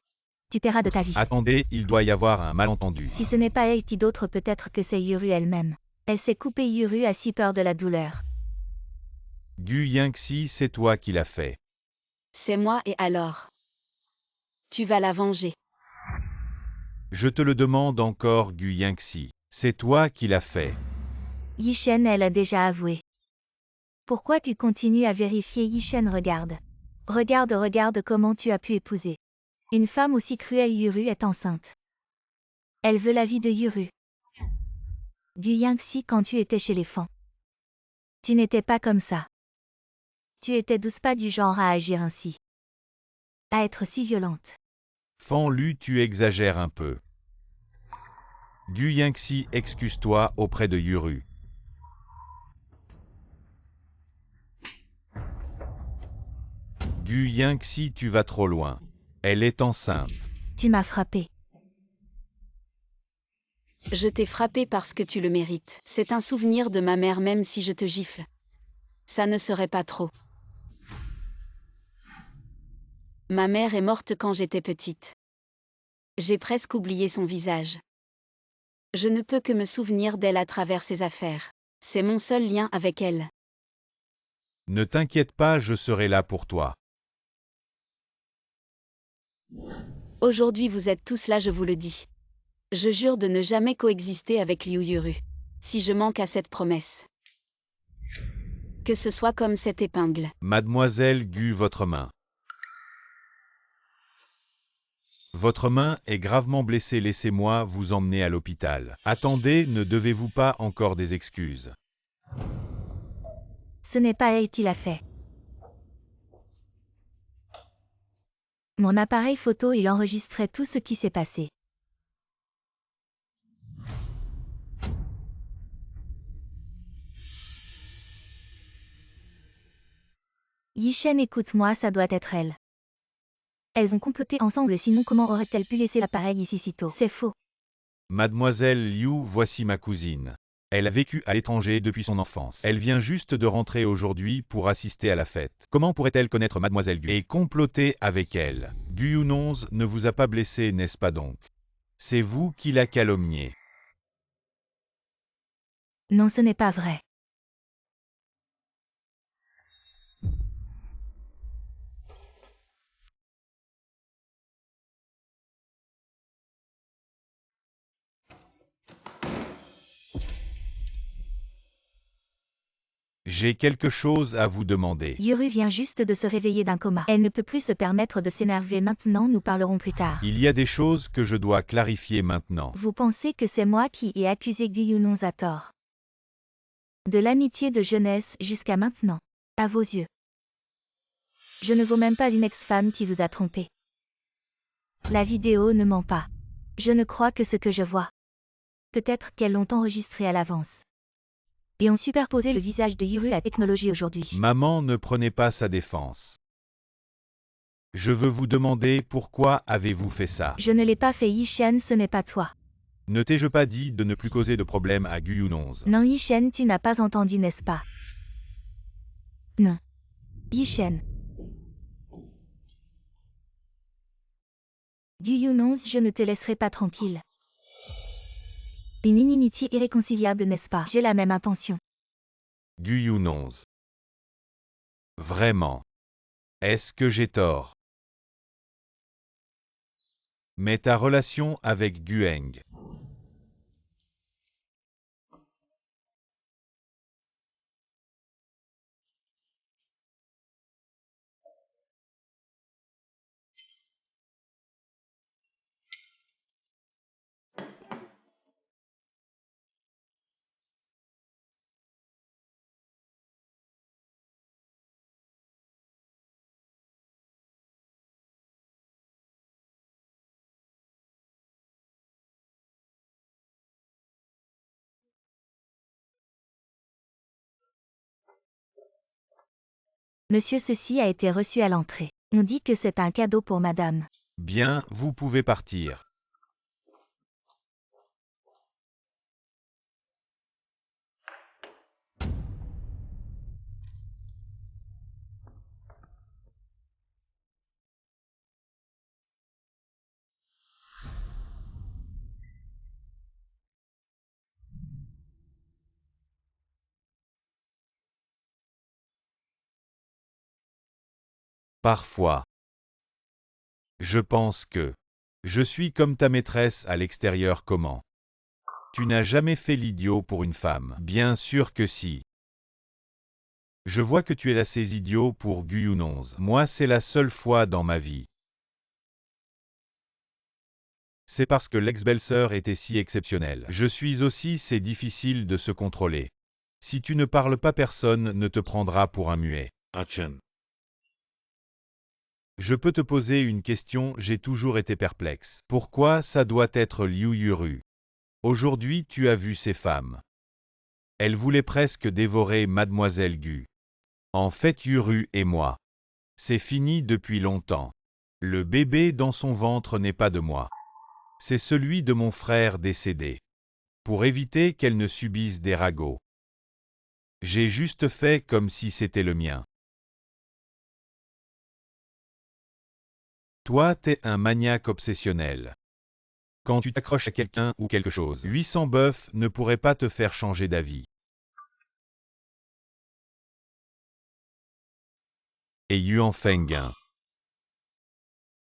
[SPEAKER 3] tu paieras de ta vie.
[SPEAKER 1] Attendez, il doit y avoir un malentendu.
[SPEAKER 3] Si ce n'est pas elle, qui d'autre? Peut-être que c'est Yuru elle-même. Elle s'est coupée. Yuru a si peur de la douleur.
[SPEAKER 1] Gu Yingxi, c'est toi qui l'as fait.
[SPEAKER 2] C'est moi, et alors? Tu vas la venger.
[SPEAKER 1] Je te le demande encore, Gu Yingxi. C'est toi qui l'as fait.
[SPEAKER 3] Yishen, elle a déjà avoué. Pourquoi tu continues à vérifier? Yishen, regarde. Regarde comment tu as pu épouser une femme aussi cruelle. Yuru est enceinte. Elle veut la vie de Yuru. Gu Yingxi, quand tu étais chez les Fan, tu n'étais pas comme ça. Tu étais douce, pas du genre à agir ainsi. À être si violente.
[SPEAKER 1] Fan Lu, tu exagères un peu. Gu Yingxi, excuse-toi auprès de Yuru. Gu Yingxi, tu vas trop loin. Elle est enceinte.
[SPEAKER 3] Tu m'as frappé.
[SPEAKER 2] Je t'ai frappé parce que tu le mérites. C'est un souvenir de ma mère, même si je te gifle. Ça ne serait pas trop. Ma mère est morte quand j'étais petite. J'ai presque oublié son visage. Je ne peux que me souvenir d'elle à travers ses affaires. C'est mon seul lien avec elle.
[SPEAKER 1] Ne t'inquiète pas, je serai là pour toi.
[SPEAKER 2] Aujourd'hui vous êtes tous là, je vous le dis. Je jure de ne jamais coexister avec Liu Yuru. Si je manque à cette promesse. Que ce soit comme cette épingle.
[SPEAKER 1] Mademoiselle Gu, votre main. Votre main est gravement blessée, laissez-moi vous emmener à l'hôpital. Attendez, ne devez-vous pas encore des excuses?
[SPEAKER 3] Ce n'est pas elle qui l'a fait. Mon appareil photo, il enregistrait tout ce qui s'est passé. Yishen, écoute-moi, ça doit être elle. Elles ont comploté ensemble, sinon comment aurait-elle pu laisser l'appareil ici si tôt? C'est faux.
[SPEAKER 1] Mademoiselle Liu, voici ma cousine. Elle a vécu à l'étranger depuis son enfance. Elle vient juste de rentrer aujourd'hui pour assister à la fête. Comment pourrait-elle connaître Mademoiselle Gu et comploter avec elle? Gu Yunonz ne vous a pas blessé, n'est-ce pas donc? C'est vous qui la calomniez.
[SPEAKER 3] Non, ce n'est pas vrai.
[SPEAKER 1] J'ai quelque chose à vous demander.
[SPEAKER 3] Yuru vient juste de se réveiller d'un coma. Elle ne peut plus se permettre de s'énerver maintenant, nous parlerons plus tard.
[SPEAKER 1] Il y a des choses que je dois clarifier maintenant.
[SPEAKER 3] Vous pensez que c'est moi qui ai accusé Gu Yunonz à tort? De l'amitié de jeunesse jusqu'à maintenant. À vos yeux. Je ne vaux même pas une ex-femme qui vous a trompé. La vidéo ne ment pas. Je ne crois que ce que je vois. Peut-être qu'elles l'ont enregistré à l'avance. Et ont superposé le visage de Yuru à la technologie aujourd'hui.
[SPEAKER 1] Maman, ne prenez pas sa défense. Je veux vous demander pourquoi avez-vous fait ça?
[SPEAKER 3] Je ne l'ai pas fait Yishen, ce n'est pas toi.
[SPEAKER 1] Ne t'ai-je pas dit de ne plus causer de problème à Guyunonz?
[SPEAKER 3] Non Yishen, tu n'as pas entendu, n'est-ce pas? Non. Yishen. Guyunonz, je ne te laisserai pas tranquille. Une inimitié irréconciliable, n'est-ce pas? J'ai la même intention.
[SPEAKER 1] Guyunonz. Vraiment. Est-ce que j'ai tort? Mais ta relation avec Gueng.
[SPEAKER 3] Monsieur, ceci a été reçu à l'entrée. On dit que c'est un cadeau pour madame.
[SPEAKER 1] Bien, vous pouvez partir. Parfois. Je pense que je suis comme ta maîtresse à l'extérieur. Comment? Tu n'as jamais fait l'idiot pour une femme. Bien sûr que si. Je vois que tu es assez idiot pour Guyunonz. Moi, c'est la seule fois dans ma vie. C'est parce que l'ex-belle-sœur était si exceptionnelle. Je suis aussi, c'est difficile de se contrôler. Si tu ne parles pas, personne ne te prendra pour un muet. Je peux te poser une question, j'ai toujours été perplexe. Pourquoi ça doit être Liu Yuru? Aujourd'hui, tu as vu ces femmes. Elles voulaient presque dévorer Mademoiselle Gu. En fait, Yuru et moi. C'est fini depuis longtemps. Le bébé dans son ventre n'est pas de moi. C'est celui de mon frère décédé. Pour éviter qu'elle ne subisse des ragots. J'ai juste fait comme si c'était le mien. Toi, t'es un maniaque obsessionnel. Quand tu t'accroches à quelqu'un ou quelque chose, 800 bœufs ne pourraient pas te faire changer d'avis. Et Yuan Fengin.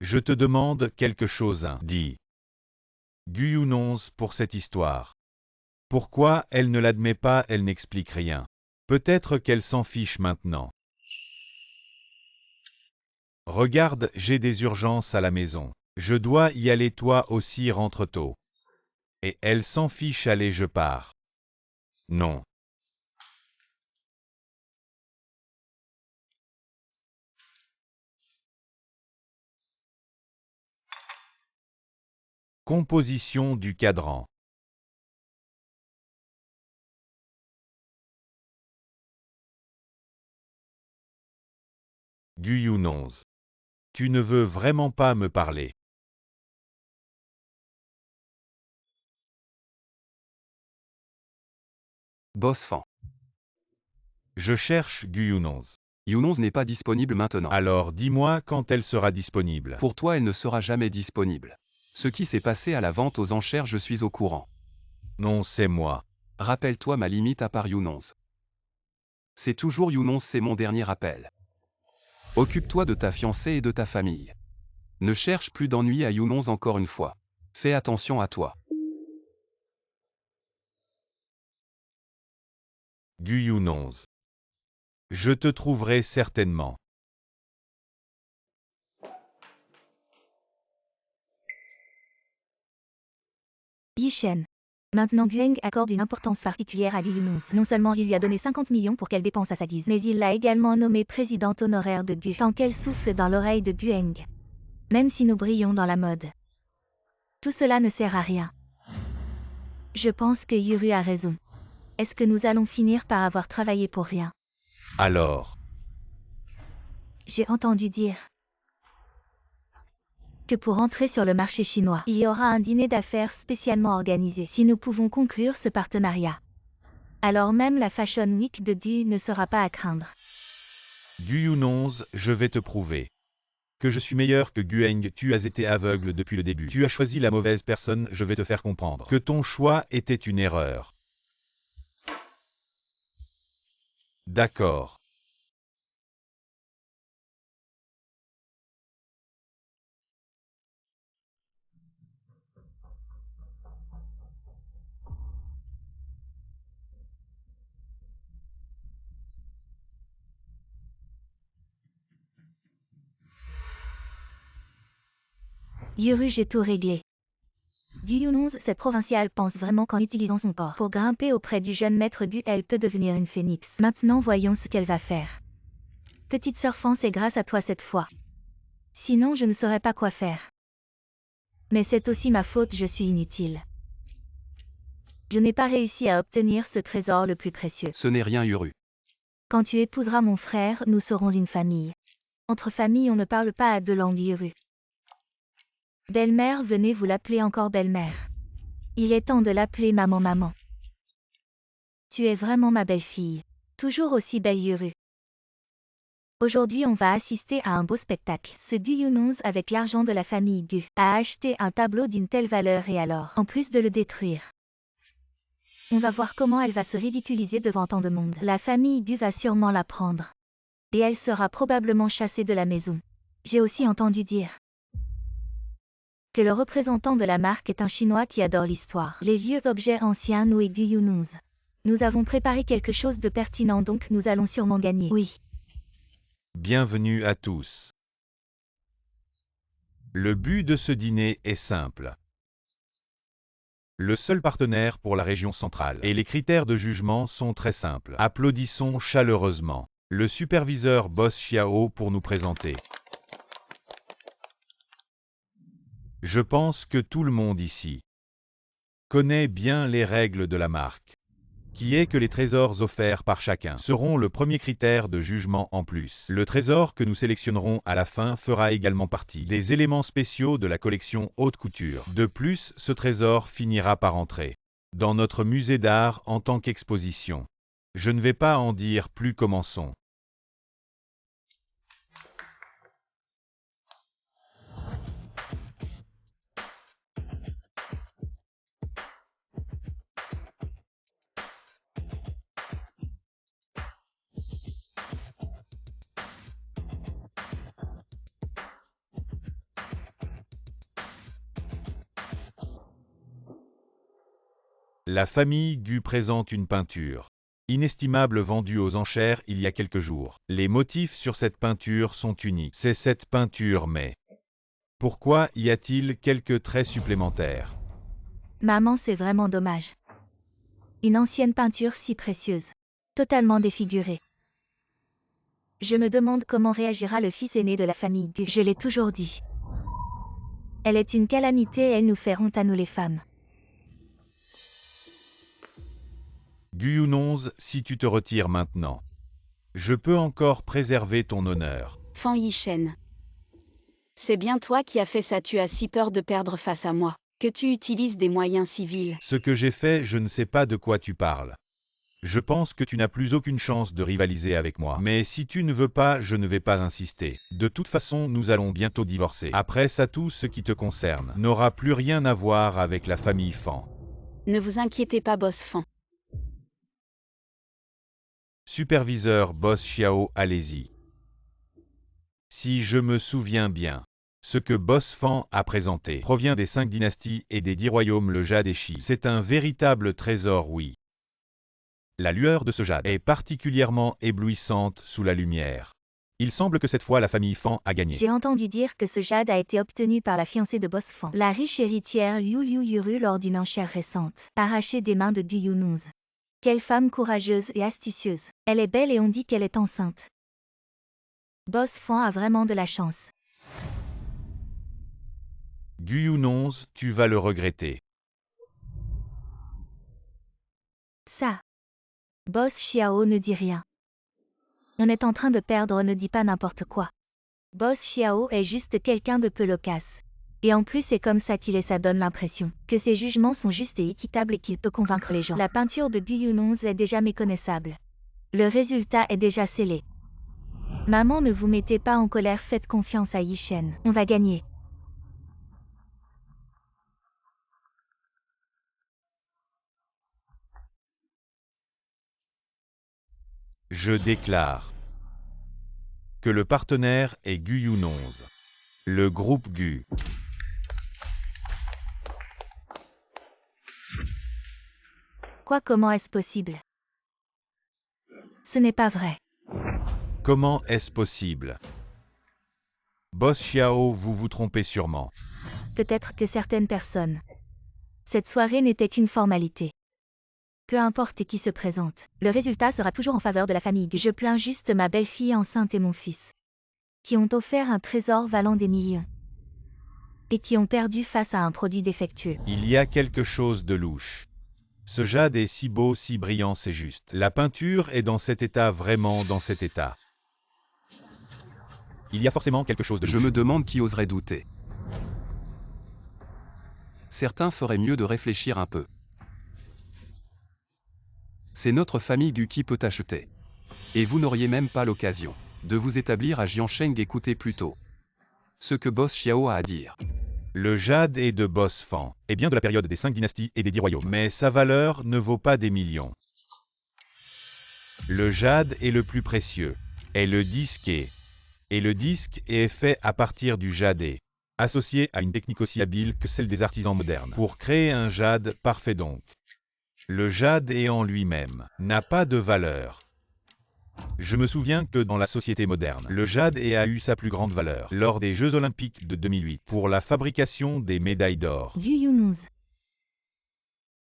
[SPEAKER 1] Je te demande quelque chose, dit Guyunonz pour cette histoire. Pourquoi elle ne l'admet pas, elle n'explique rien. Peut-être qu'elle s'en fiche maintenant. Regarde, j'ai des urgences à la maison. Je dois y aller, toi aussi rentre tôt. Et elle s'en fiche, allez, je pars. Non. Composition du cadran. Guyunonz. Tu ne veux vraiment pas me parler.
[SPEAKER 4] Boss Fan.
[SPEAKER 1] Je cherche Guyunonz.
[SPEAKER 4] Yunonz n'est pas disponible maintenant.
[SPEAKER 1] Alors dis-moi quand elle sera disponible.
[SPEAKER 4] Pour toi, elle ne sera jamais disponible. Ce qui s'est passé à la vente aux enchères, je suis au courant.
[SPEAKER 1] Non, c'est moi.
[SPEAKER 4] Rappelle-toi ma limite à part Yunonz. C'est toujours Yunonz, c'est mon dernier appel. Occupe-toi de ta fiancée et de ta famille. Ne cherche plus d'ennui à Yunonz encore une fois. Fais attention à toi.
[SPEAKER 1] Guyunonz. Je te trouverai certainement.
[SPEAKER 3] Yishen. Maintenant Gueng accorde une importance particulière à Guyunonz. Non seulement il lui a donné 50 millions pour qu'elle dépense à sa guise, mais il l'a également nommée présidente honoraire de Gu. Tant qu'elle souffle dans l'oreille de Gueng. Même si nous brillons dans la mode. Tout cela ne sert à rien. Je pense que Yuru a raison. Est-ce que nous allons finir par avoir travaillé pour rien?
[SPEAKER 1] Alors.
[SPEAKER 3] J'ai entendu dire. que pour entrer sur le marché chinois, il y aura un dîner d'affaires spécialement organisé. Si nous pouvons conclure ce partenariat, alors même la Fashion Week de Gu ne sera pas à craindre.
[SPEAKER 1] Gu Yunonz, je vais te prouver que je suis meilleur que Gueng. Tu as été aveugle depuis le début. Tu as choisi la mauvaise personne. Je vais te faire comprendre que ton choix était une erreur. D'accord.
[SPEAKER 3] Yuru, j'ai tout réglé. Gu Yunonz, cette provinciale pense vraiment qu'en utilisant son corps pour grimper auprès du jeune maître Gu, elle peut devenir une phénix. Maintenant voyons ce qu'elle va faire. Petite sœur Fan, c'est grâce à toi cette fois. Sinon je ne saurais pas quoi faire. Mais c'est aussi ma faute, je suis inutile. Je n'ai pas réussi à obtenir ce trésor le plus précieux.
[SPEAKER 4] Ce n'est rien, Yuru.
[SPEAKER 3] Quand tu épouseras mon frère, nous serons une famille. Entre familles, on ne parle pas à deux langues, Yuru. Belle-mère, venez, vous l'appelez encore belle-mère. Il est temps de l'appeler maman. Tu es vraiment ma belle-fille. Toujours aussi belle, Yuru. Aujourd'hui, on va assister à un beau spectacle. Ce Gu Yunonz, avec l'argent de la famille Gu, a acheté un tableau d'une telle valeur et alors, en plus de le détruire, on va voir comment elle va se ridiculiser devant tant de monde. La famille Gu va sûrement la prendre. Et elle sera probablement chassée de la maison. J'ai aussi entendu dire que le représentant de la marque est un Chinois qui adore l'histoire. Les vieux objets anciens, nous et Gu Yunonz. Nous avons préparé quelque chose de pertinent, donc nous allons sûrement gagner. Oui.
[SPEAKER 1] Bienvenue à tous. Le but de ce dîner est simple. Le seul partenaire pour la région centrale. Et les critères de jugement sont très simples. Applaudissons chaleureusement le superviseur Boss Xiao pour nous présenter. Je pense que tout le monde ici connaît bien les règles de la marque, qui est que les trésors offerts par chacun seront le premier critère de jugement en plus. Le trésor que nous sélectionnerons à la fin fera également partie des éléments spéciaux de la collection haute couture. De plus, ce trésor finira par entrer dans notre musée d'art en tant qu'exposition. Je ne vais pas en dire plus, commençons. La famille Gu présente une peinture inestimable vendue aux enchères il y a quelques jours. Les motifs sur cette peinture sont uniques. C'est cette peinture, mais pourquoi y a-t-il quelques traits supplémentaires?
[SPEAKER 3] Maman, c'est vraiment dommage. Une ancienne peinture si précieuse, totalement défigurée. Je me demande comment réagira le fils aîné de la famille Gu. Je l'ai toujours dit. Elle est une calamité et elle nous fait honte à nous les femmes.
[SPEAKER 1] Gu Yunonz, si tu te retires maintenant, je peux encore préserver ton honneur.
[SPEAKER 2] Fan Yishen. C'est bien toi qui as fait ça, tu as si peur de perdre face à moi, que tu utilises des moyens civils.
[SPEAKER 1] Ce que j'ai fait, je ne sais pas de quoi tu parles. Je pense que tu n'as plus aucune chance de rivaliser avec moi. Mais si tu ne veux pas, je ne vais pas insister. De toute façon, nous allons bientôt divorcer. Après ça, tout ce qui te concerne n'aura plus rien à voir avec la famille Fan.
[SPEAKER 2] Ne vous inquiétez pas, Boss Fan.
[SPEAKER 1] Superviseur Boss Xiao, allez-y. Si je me souviens bien, ce que Boss Fan a présenté provient des 5 dynasties et des 10 royaumes, le jade Eshi. C'est un véritable trésor, oui. La lueur de ce jade est particulièrement éblouissante sous la lumière. Il semble que cette fois la famille Fan a gagné.
[SPEAKER 3] J'ai entendu dire que ce jade a été obtenu par la fiancée de Boss Fan, la riche héritière Liu Yuru, lors d'une enchère récente, arrachée des mains de Gu Yunonz. Quelle femme courageuse et astucieuse. Elle est belle et on dit qu'elle est enceinte. Boss Fan a vraiment de la chance.
[SPEAKER 1] Gu Yunonz, tu vas le regretter.
[SPEAKER 3] Ça. Boss Xiao ne dit rien. On est en train de perdre, ne dit pas n'importe quoi. Boss Xiao est juste quelqu'un de peu loquace. Et en plus c'est comme ça qu'il et ça donne l'impression que ses jugements sont justes et équitables et qu'il peut convaincre les gens. La peinture de Gu Yunong est déjà méconnaissable. Le résultat est déjà scellé. Maman, ne vous mettez pas en colère, faites confiance à Yishen. On va gagner.
[SPEAKER 1] Je déclare que le partenaire est Gu Yunong. Le groupe Gu.
[SPEAKER 3] Quoi, comment est-ce possible? Ce n'est pas vrai.
[SPEAKER 1] Comment est-ce possible? Boss Xiao, vous vous trompez sûrement.
[SPEAKER 3] Peut-être que certaines personnes. Cette soirée n'était qu'une formalité. Peu importe qui se présente, le résultat sera toujours en faveur de la famille Gu. Je plains juste ma belle-fille enceinte et mon fils, qui ont offert un trésor valant des millions, et qui ont perdu face à un produit défectueux.
[SPEAKER 1] Il y a quelque chose de louche. Ce jade est si beau, si brillant, c'est juste. La peinture est dans cet état, vraiment dans cet état. Il y a forcément quelque chose de louche.
[SPEAKER 4] Je me demande qui oserait douter. Certains feraient mieux de réfléchir un peu. C'est notre famille Gu qui peut acheter. Et vous n'auriez même pas l'occasion de vous établir à Jiansheng. Écoutez plutôt ce que Boss Xiao a à dire.
[SPEAKER 1] Le jade est de Boss Fan, et bien de la période des 5 dynasties et des 10 royaumes, mais sa valeur ne vaut pas des millions. Le jade est le plus précieux, et le disque est fait à partir du jade, associé à une technique aussi habile que celle des artisans modernes, pour créer un jade parfait donc. Le jade est en lui-même, n'a pas de valeur. Je me souviens que dans la société moderne, le jade a eu sa plus grande valeur lors des Jeux Olympiques de 2008 pour la fabrication des médailles d'or.
[SPEAKER 3] Gu Yunong.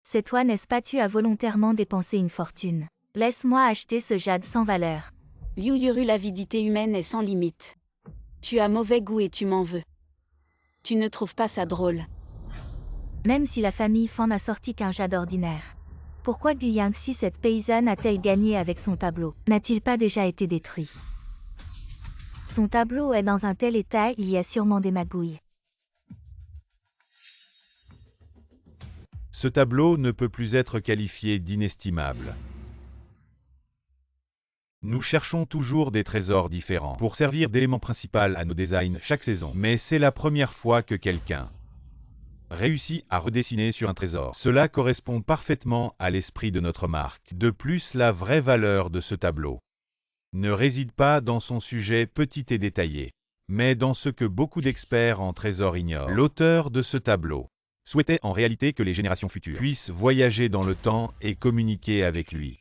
[SPEAKER 3] C'est toi, n'est-ce pas? Tu as volontairement dépensé une fortune. Laisse-moi acheter ce jade sans valeur.
[SPEAKER 2] Liu Yuru, l'avidité humaine est sans limite. Tu as mauvais goût et tu m'en veux. Tu ne trouves pas ça drôle?
[SPEAKER 3] Même si la famille Fan n'a sorti qu'un jade ordinaire. Pourquoi Gu Yangxi, cette paysanne, a-t-elle gagné avec son tableau? N'a-t-il pas déjà été détruit? Son tableau est dans un tel état, il y a sûrement des magouilles.
[SPEAKER 1] Ce tableau ne peut plus être qualifié d'inestimable. Nous cherchons toujours des trésors différents pour servir d'élément principal à nos designs chaque saison, mais c'est la première fois que quelqu'un réussit à redessiner sur un trésor. Cela correspond parfaitement à l'esprit de notre marque. De plus, la vraie valeur de ce tableau ne réside pas dans son sujet petit et détaillé, mais dans ce que beaucoup d'experts en trésor ignorent. L'auteur de ce tableau souhaitait en réalité que les générations futures puissent voyager dans le temps et communiquer avec lui.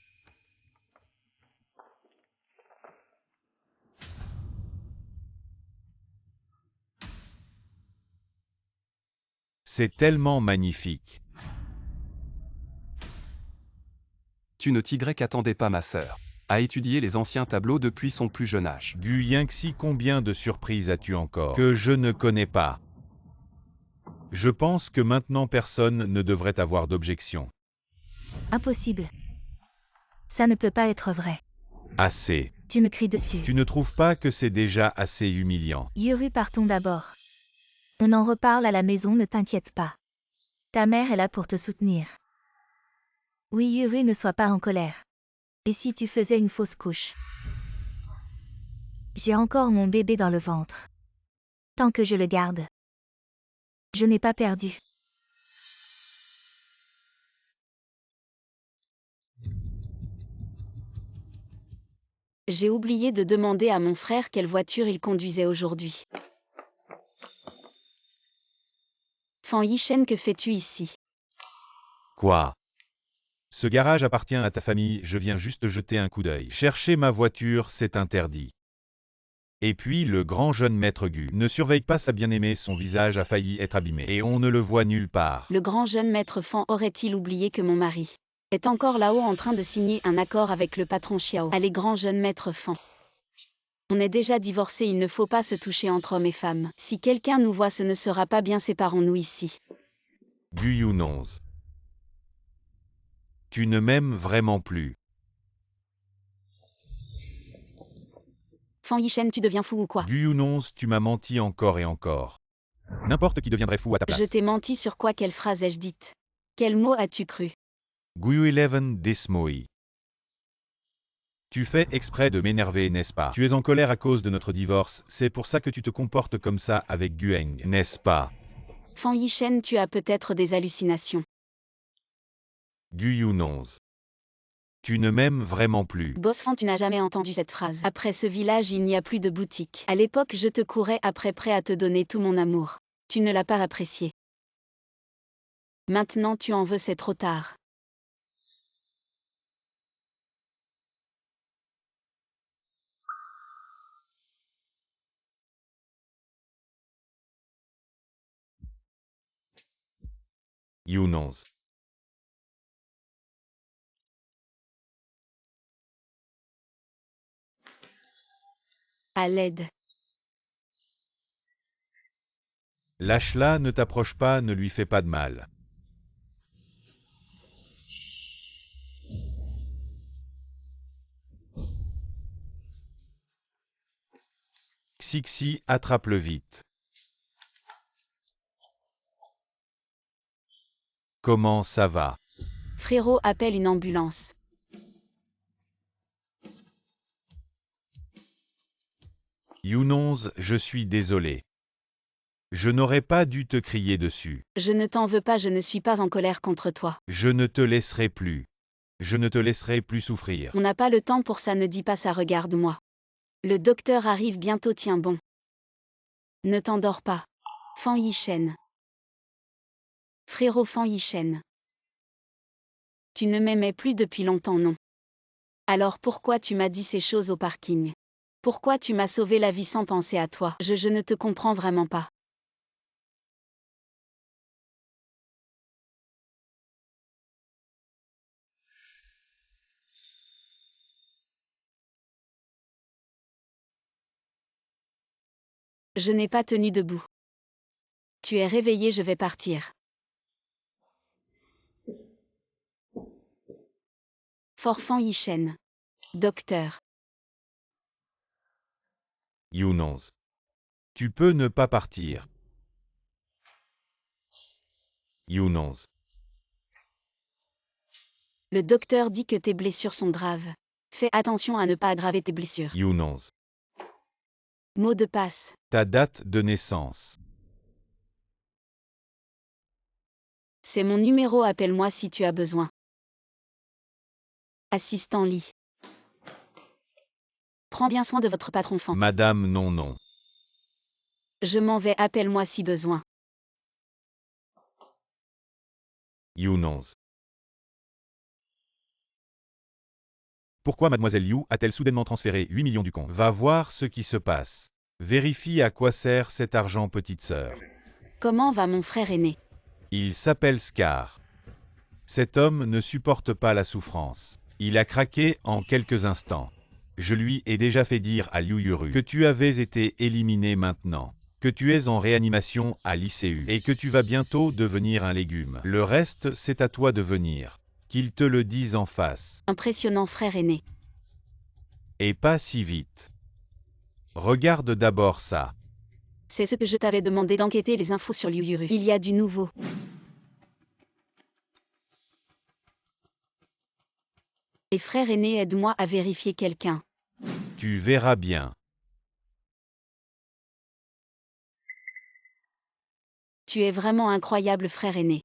[SPEAKER 1] C'est tellement magnifique.
[SPEAKER 4] Tu ne t'attendais pas, ma sœur, à étudier les anciens tableaux depuis son plus jeune âge.
[SPEAKER 1] Gu Yangxi, combien de surprises as-tu encore que je ne connais pas? Je pense que maintenant personne ne devrait avoir d'objection.
[SPEAKER 3] Impossible. Ça ne peut pas être vrai.
[SPEAKER 1] Assez.
[SPEAKER 3] Tu me cries dessus.
[SPEAKER 1] Tu ne trouves pas que c'est déjà assez humiliant?
[SPEAKER 3] Yuru, partons d'abord. On en reparle à la maison, ne t'inquiète pas. Ta mère est là pour te soutenir. Oui, Yuru, ne sois pas en colère. Et si tu faisais une fausse couche? J'ai encore mon bébé dans le ventre. Tant que je le garde, je n'ai pas perdu.
[SPEAKER 2] J'ai oublié de demander à mon frère quelle voiture il conduisait aujourd'hui. Fan Yishen, que fais-tu ici?
[SPEAKER 1] Quoi? Ce garage appartient à ta famille, je viens juste jeter un coup d'œil. Chercher ma voiture, c'est interdit. Et puis le grand jeune maître Gu ne surveille pas sa bien-aimée, son visage a failli être abîmé, et on ne le voit nulle part.
[SPEAKER 2] Le grand jeune maître Fan aurait-il oublié que mon mari est encore là-haut en train de signer un accord avec le patron Xiao? Allez, grand jeune maître Fan. On est déjà divorcés, il ne faut pas se toucher entre hommes et femmes. Si quelqu'un nous voit, ce ne sera pas bien, séparons-nous ici.
[SPEAKER 1] Gu Yunong. Tu ne m'aimes vraiment plus.
[SPEAKER 2] Fan Yishen, tu deviens fou ou quoi?
[SPEAKER 1] Gu Yunong, tu m'as menti encore et encore. N'importe qui deviendrait fou à ta place.
[SPEAKER 2] Je t'ai menti sur quoi? Quelle phrase ai-je dite? Quel mot as-tu cru?
[SPEAKER 1] Guyu 11 Desmoi. Tu fais exprès de m'énerver, n'est-ce pas? Tu es en colère à cause de notre divorce, c'est pour ça que tu te comportes comme ça avec Gueng, n'est-ce pas?
[SPEAKER 2] Fan Yishen, tu as peut-être des hallucinations.
[SPEAKER 1] Guyu 11. Tu ne m'aimes vraiment plus.
[SPEAKER 2] Boss Fan, tu n'as jamais entendu cette phrase. Après ce village, il n'y a plus de boutique. À l'époque, je te courais après, prêt à te donner tout mon amour. Tu ne l'as pas apprécié. Maintenant tu en veux, c'est trop tard.
[SPEAKER 1] Yun 11.
[SPEAKER 2] À l'aide.
[SPEAKER 1] Lâche-la, ne t'approche pas, ne lui fais pas de mal. Xixi, attrape-le vite. Comment ça va?
[SPEAKER 2] Frérot, appelle une ambulance.
[SPEAKER 1] Yun 11, je suis désolé. Je n'aurais pas dû te crier dessus.
[SPEAKER 2] Je ne t'en veux pas, je ne suis pas en colère contre toi.
[SPEAKER 1] Je ne te laisserai plus. Je ne te laisserai plus souffrir.
[SPEAKER 2] On n'a pas le temps pour ça, ne dis pas ça, regarde-moi. Le docteur arrive bientôt, tiens bon. Ne t'endors pas. Fan Yishen. Frérot Fan Yishen. Tu ne m'aimais plus depuis longtemps, non? Alors pourquoi tu m'as dit ces choses au parking? Pourquoi tu m'as sauvé la vie sans penser à toi? Je ne te comprends vraiment pas. Je n'ai pas tenu debout. Tu es réveillé, je vais partir. Fan Yishen. Docteur.
[SPEAKER 1] Yun 11. Tu peux ne pas partir. Yun 11.
[SPEAKER 2] Le docteur dit que tes blessures sont graves. Fais attention à ne pas aggraver tes blessures.
[SPEAKER 1] Yun 11.
[SPEAKER 2] Mot de passe.
[SPEAKER 1] Ta date de naissance.
[SPEAKER 2] C'est mon numéro, appelle-moi si tu as besoin. Assistant Lee. Prends bien soin de votre patron Fan.
[SPEAKER 1] Madame non non.
[SPEAKER 2] Je m'en vais, appelle-moi si besoin.
[SPEAKER 1] Yun 11. Pourquoi Mademoiselle Liu a-t-elle soudainement transféré 8 millions du compte? Va voir ce qui se passe. Vérifie à quoi sert cet argent, petite sœur.
[SPEAKER 2] Comment va mon frère aîné?
[SPEAKER 1] Il s'appelle Scar. Cet homme ne supporte pas la souffrance. Il a craqué en quelques instants. Je lui ai déjà fait dire à Liu Yuru que tu avais été éliminé maintenant, que tu es en réanimation à l'ICU et que tu vas bientôt devenir un légume. Le reste, c'est à toi de venir. Qu'ils te le disent en face.
[SPEAKER 2] Impressionnant frère aîné.
[SPEAKER 1] Et pas si vite. Regarde d'abord ça.
[SPEAKER 2] C'est ce que je t'avais demandé d'enquêter, les infos sur Liu Yuru. Il y a du nouveau. Et frère aîné, aide-moi à vérifier quelqu'un.
[SPEAKER 1] Tu verras bien.
[SPEAKER 2] Tu es vraiment incroyable frère aîné.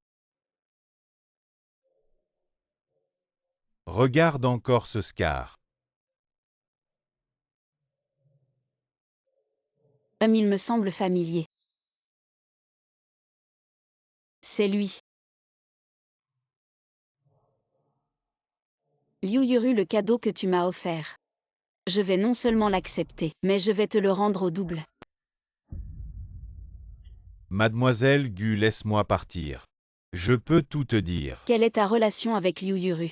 [SPEAKER 1] Regarde encore ce Scar.
[SPEAKER 2] Il me semble familier. C'est lui. Liu Yuru, le cadeau que tu m'as offert. Je vais non seulement l'accepter, mais je vais te le rendre au double.
[SPEAKER 1] Mademoiselle Gu, laisse-moi partir. Je peux tout te dire.
[SPEAKER 2] Quelle est ta relation avec Liu Yuru?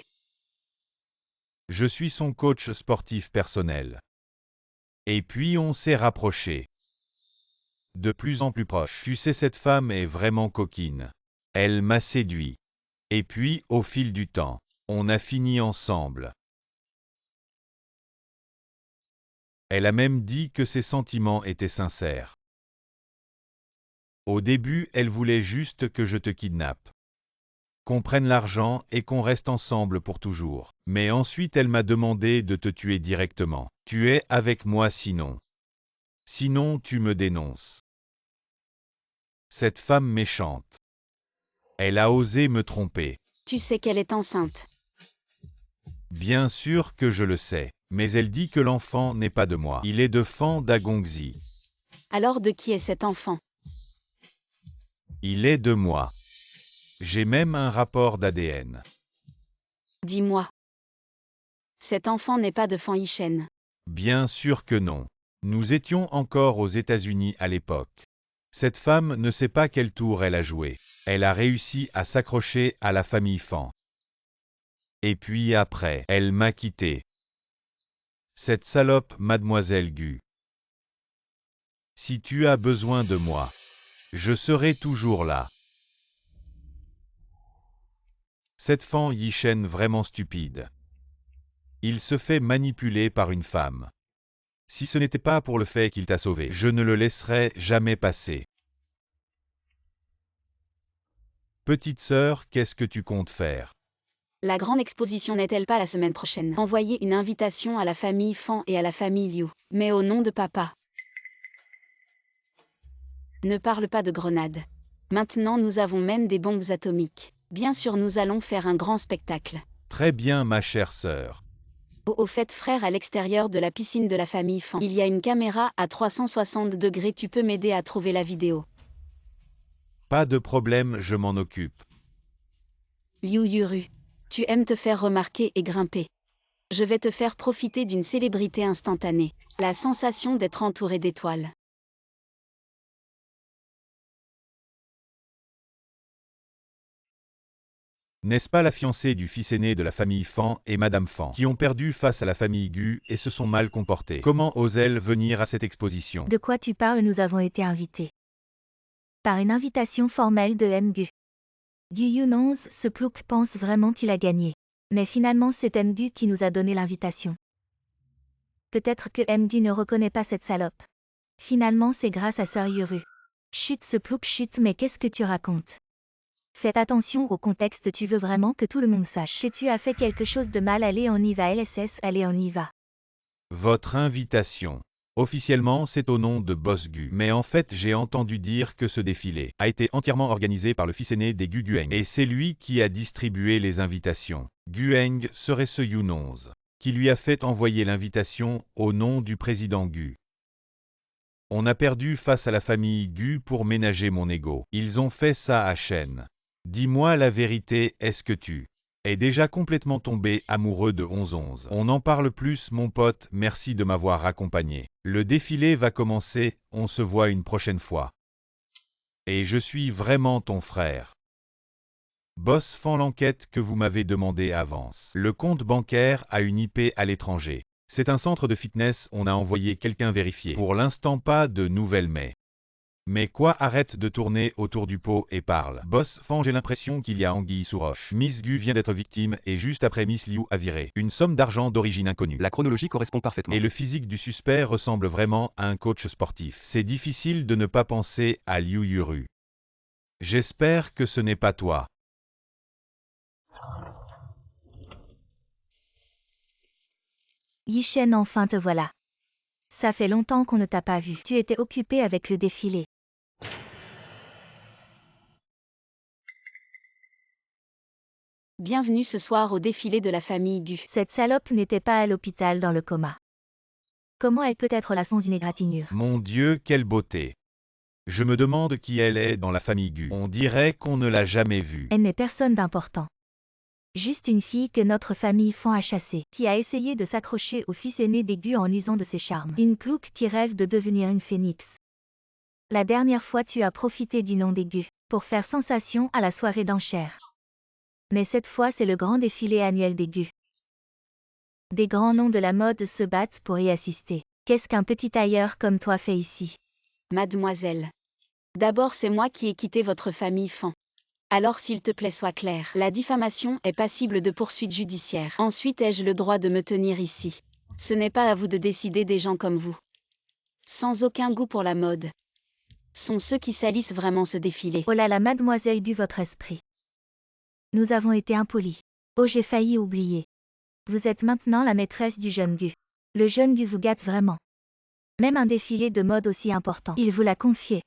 [SPEAKER 1] Je suis son coach sportif personnel. Et puis on s'est rapprochés. De plus en plus proches. Tu sais, cette femme est vraiment coquine. Elle m'a séduit. Et puis, au fil du temps, on a fini ensemble. Elle a même dit que ses sentiments étaient sincères. Au début, elle voulait juste que je te kidnappe, qu'on prenne l'argent et qu'on reste ensemble pour toujours. Mais ensuite elle m'a demandé de te tuer directement. Tu es avec moi sinon. Sinon tu me dénonces. Cette femme méchante. Elle a osé me tromper.
[SPEAKER 2] Tu sais qu'elle est enceinte.
[SPEAKER 1] Bien sûr que je le sais. Mais elle dit que l'enfant n'est pas de moi. Il est de Fan Dagongzi.
[SPEAKER 2] Alors de qui est cet enfant?
[SPEAKER 1] Il est de moi. J'ai même un rapport d'ADN.
[SPEAKER 2] Dis-moi. Cet enfant n'est pas de Fan Yishen.
[SPEAKER 1] Bien sûr que non. Nous étions encore aux États-Unis à l'époque. Cette femme ne sait pas quel tour elle a joué. Elle a réussi à s'accrocher à la famille Fan. Et puis après, elle m'a quitté. Cette salope Mademoiselle Gu. Si tu as besoin de moi, je serai toujours là. Cette Fan Yishen vraiment stupide. Il se fait manipuler par une femme. Si ce n'était pas pour le fait qu'il t'a sauvé, je ne le laisserais jamais passer. Petite sœur, qu'est-ce que tu comptes faire?
[SPEAKER 2] La grande exposition n'est-elle pas la semaine prochaine? Envoyer une invitation à la famille Fan et à la famille Liu. Mais au nom de papa. Ne parle pas de grenades. Maintenant nous avons même des bombes atomiques. Bien sûr nous allons faire un grand spectacle.
[SPEAKER 1] Très bien ma chère sœur.
[SPEAKER 2] Au fait frère, à l'extérieur de la piscine de la famille Fan, il y a une caméra à 360 degrés, tu peux m'aider à trouver la vidéo.
[SPEAKER 1] Pas de problème, je m'en occupe.
[SPEAKER 2] Liu Yuru. Tu aimes te faire remarquer et grimper. Je vais te faire profiter d'une célébrité instantanée. La sensation d'être entouré d'étoiles.
[SPEAKER 1] N'est-ce pas la fiancée du fils aîné de la famille Fan et Madame Fan, qui ont perdu face à la famille Gu et se sont mal comportés? Comment ose-t-elle venir à cette exposition?
[SPEAKER 3] De quoi tu parles? Nous avons été invités. Par une invitation formelle de Mgu. Gu Yunonz, ce plouc pense vraiment qu'il a gagné. Mais finalement c'est Mgu qui nous a donné l'invitation. Peut-être que Mgu ne reconnaît pas cette salope. Finalement c'est grâce à Sœur Yuru. Chut ce plouc chut, mais qu'est-ce que tu racontes? Fais attention au contexte, tu veux vraiment que tout le monde sache que tu as fait quelque chose de mal. Allez on y va LSS, allez on y va.
[SPEAKER 1] Votre invitation. Officiellement, c'est au nom de Boss Gu. Mais en fait, j'ai entendu dire que ce défilé a été entièrement organisé par le fils aîné des Gu, Gueng. Et c'est lui qui a distribué les invitations. Gueng serait ce Yunonz qui lui a fait envoyer l'invitation au nom du président Gu. On a perdu face à la famille Gu pour ménager mon ego. Ils ont fait ça à Shen. Dis-moi la vérité, est-ce que tu es déjà complètement tombé amoureux de 11-11? On n'en parle plus mon pote, merci de m'avoir accompagné. Le défilé va commencer, on se voit une prochaine fois. Et je suis vraiment ton frère. Boss Fan, l'enquête que vous m'avez demandé avance. Le compte bancaire a une IP à l'étranger. C'est un centre de fitness, on a envoyé quelqu'un vérifier. Pour l'instant pas de nouvelles mais quoi, arrête de tourner autour du pot et parle. Boss Fan, j'ai l'impression qu'il y a anguille sous roche. Miss Gu vient d'être victime et juste après Miss Liu a viré une somme d'argent d'origine inconnue.
[SPEAKER 4] La chronologie correspond parfaitement.
[SPEAKER 1] Et le physique du suspect ressemble vraiment à un coach sportif. C'est difficile de ne pas penser à Liu Yuru. J'espère que ce n'est pas toi.
[SPEAKER 3] Yishen, enfin te voilà. Ça fait longtemps qu'on ne t'a pas vu. Tu étais occupé avec le défilé.
[SPEAKER 2] Bienvenue ce soir au défilé de la famille Gu.
[SPEAKER 3] Cette salope n'était pas à l'hôpital dans le coma. Comment elle peut être là sans une égratignure?
[SPEAKER 1] Mon Dieu, quelle beauté. Je me demande qui elle est dans la famille Gu. On dirait qu'on ne l'a jamais vue.
[SPEAKER 3] Elle n'est personne d'important. Juste une fille que notre famille Fan a chassée, qui a essayé de s'accrocher au fils aîné des Gu en usant de ses charmes. Une plouc qui rêve de devenir une phénix. La dernière fois tu as profité du nom des Gu pour faire sensation à la soirée d'enchères. Mais cette fois c'est le grand défilé annuel des Gu. Des grands noms de la mode se battent pour y assister. Qu'est-ce qu'un petit tailleur comme toi fait ici?
[SPEAKER 2] Mademoiselle. D'abord c'est moi qui ai quitté votre famille Fan. Alors s'il te plaît sois clair. La diffamation est passible de poursuites judiciaires. Ensuite ai-je le droit de me tenir ici? Ce n'est pas à vous de décider des gens comme vous. Sans aucun goût pour la mode. sont ceux qui salissent vraiment ce défilé.
[SPEAKER 3] Oh là là, mademoiselle, bu votre esprit. Nous avons été impolis. Oh, j'ai failli oublier. Vous êtes maintenant la maîtresse du jeune Gu. Le jeune Gu vous gâte vraiment. Même un défilé de mode aussi important, il vous l'a confié.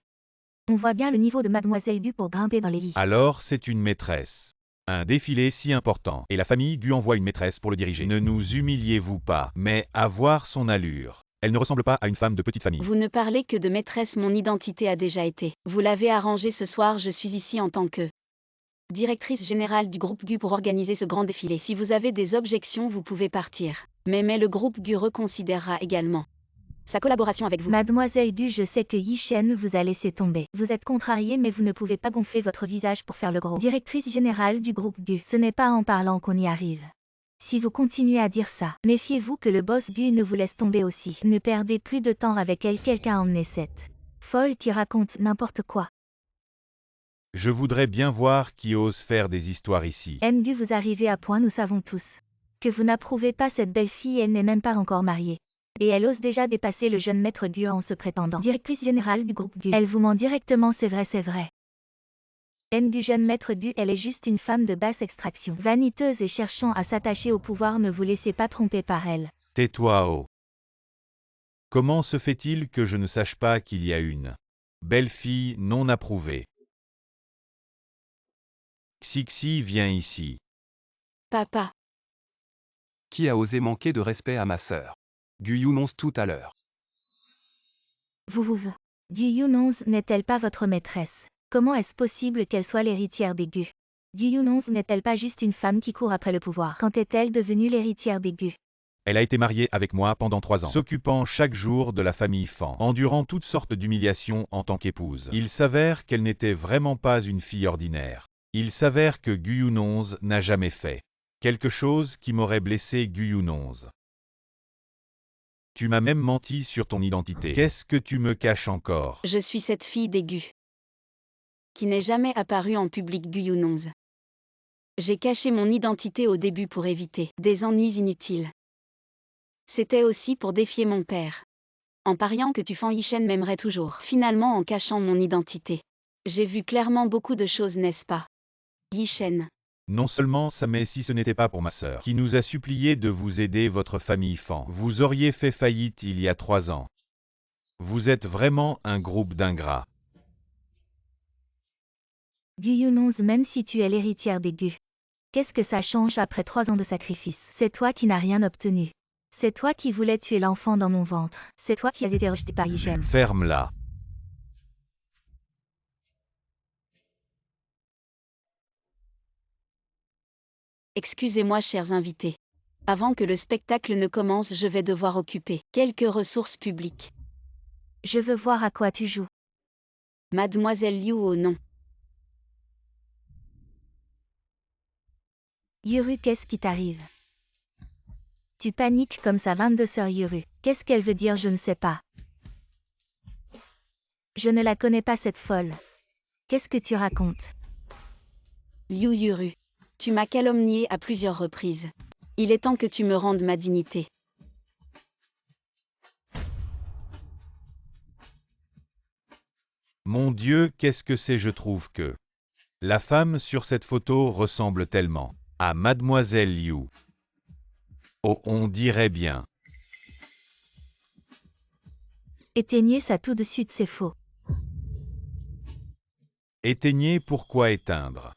[SPEAKER 3] On voit bien le niveau de mademoiselle Gu pour grimper dans les lits.
[SPEAKER 1] Alors c'est une maîtresse. Un défilé si important, et la famille Gu envoie une maîtresse pour le diriger. Ne nous humiliez-vous pas, mais à voir son allure. Elle ne ressemble pas à une femme de petite famille.
[SPEAKER 2] Vous ne parlez que de maîtresse, mon identité a déjà été. Vous l'avez arrangé ce soir, je suis ici en tant que directrice générale du groupe Gu pour organiser ce grand défilé. Si vous avez des objections, vous pouvez partir. Mais le groupe Gu reconsidérera également sa collaboration avec vous.
[SPEAKER 3] Mademoiselle Gu, je sais que Yi-Shen vous a laissé tomber. Vous êtes contrariée, mais vous ne pouvez pas gonfler votre visage pour faire le gros. Directrice générale du groupe Gu, ce n'est pas en parlant qu'on y arrive. Si vous continuez à dire ça, méfiez-vous que le boss Gu ne vous laisse tomber aussi. Ne perdez plus de temps avec elle, quelqu'un emmenez cette folle qui raconte n'importe quoi.
[SPEAKER 1] Je voudrais bien voir qui ose faire des histoires ici.
[SPEAKER 3] Gu, vous arrivez à point, nous savons tous que vous n'approuvez pas cette belle fille, elle n'est même pas encore mariée. Et elle ose déjà dépasser le jeune maître Gu en se prétendant directrice générale du groupe Gu. Elle vous ment directement, c'est vrai, c'est vrai. Gu, jeune maître Gu, elle est juste une femme de basse extraction. Vaniteuse et cherchant à s'attacher au pouvoir, ne vous laissez pas tromper par elle.
[SPEAKER 1] Tais-toi, oh. Comment se fait-il que je ne sache pas qu'il y a une belle fille non approuvée? Xixi, viens ici.
[SPEAKER 2] Papa,
[SPEAKER 4] Qui a osé manquer de respect à ma sœur? Gu Yunonce tout à l'heure.
[SPEAKER 3] Gu Yunonce n'est-elle pas votre maîtresse? Comment est-ce possible qu'elle soit l'héritière des Gu? Gu Yunonce n'est-elle pas juste une femme qui court après le pouvoir? Quand est-elle devenue l'héritière des Gu?
[SPEAKER 1] Elle a été mariée avec moi pendant 3 ans, s'occupant chaque jour de la famille Fan, endurant toutes sortes d'humiliations en tant qu'épouse. Il s'avère qu'elle n'était vraiment pas une fille ordinaire. Il s'avère que Gu Yunonce n'a jamais fait quelque chose qui m'aurait blessé. Gu Yunonce. Tu m'as même menti sur ton identité. Qu'est-ce que tu me caches encore?
[SPEAKER 2] je suis cette fille des Gu qui n'est jamais apparue en public. Gu Yunonce. J'ai caché mon identité au début pour éviter des ennuis inutiles. C'était aussi pour défier mon père. En pariant que Fan Yi-Shen m'aimerait toujours. Finalement, en cachant mon identité. J'ai vu clairement beaucoup de choses, n'est-ce pas? Yi-Shen.
[SPEAKER 1] Non seulement ça, mais si ce n'était pas pour ma sœur, qui nous a supplié de vous aider, votre famille Fan, vous auriez fait faillite il y a 3 ans. Vous êtes vraiment un groupe d'ingrats.
[SPEAKER 3] Gu Yunonce, même si tu es l'héritière des Gu, qu'est-ce que ça change après 3 ans de sacrifice? C'est toi qui n'as rien obtenu. C'est toi qui voulais tuer l'enfant dans mon ventre. C'est toi qui as été rejeté par Yi-Shen.
[SPEAKER 1] Ferme-la.
[SPEAKER 2] Excusez-moi, chers invités. Avant que le spectacle ne commence, je vais devoir occuper quelques ressources publiques.
[SPEAKER 3] Je veux voir à quoi tu joues.
[SPEAKER 2] Mademoiselle Liu, oh non.
[SPEAKER 3] Yuru, qu'est-ce qui t'arrive? Tu paniques comme ça, 22 sœurs Yuru. Qu'est-ce qu'elle veut dire? Je ne sais pas. Je ne la connais pas, cette folle. Qu'est-ce que tu racontes?
[SPEAKER 2] Liu Yuru. Tu m'as calomnié à plusieurs reprises. Il est temps que tu me rendes ma dignité.
[SPEAKER 1] Mon Dieu, qu'est-ce que c'est? Je trouve que la femme sur cette photo ressemble tellement à Mademoiselle Liu. Oh, on dirait bien.
[SPEAKER 3] Éteignez ça tout de suite, c'est faux.
[SPEAKER 1] Éteignez, pourquoi éteindre?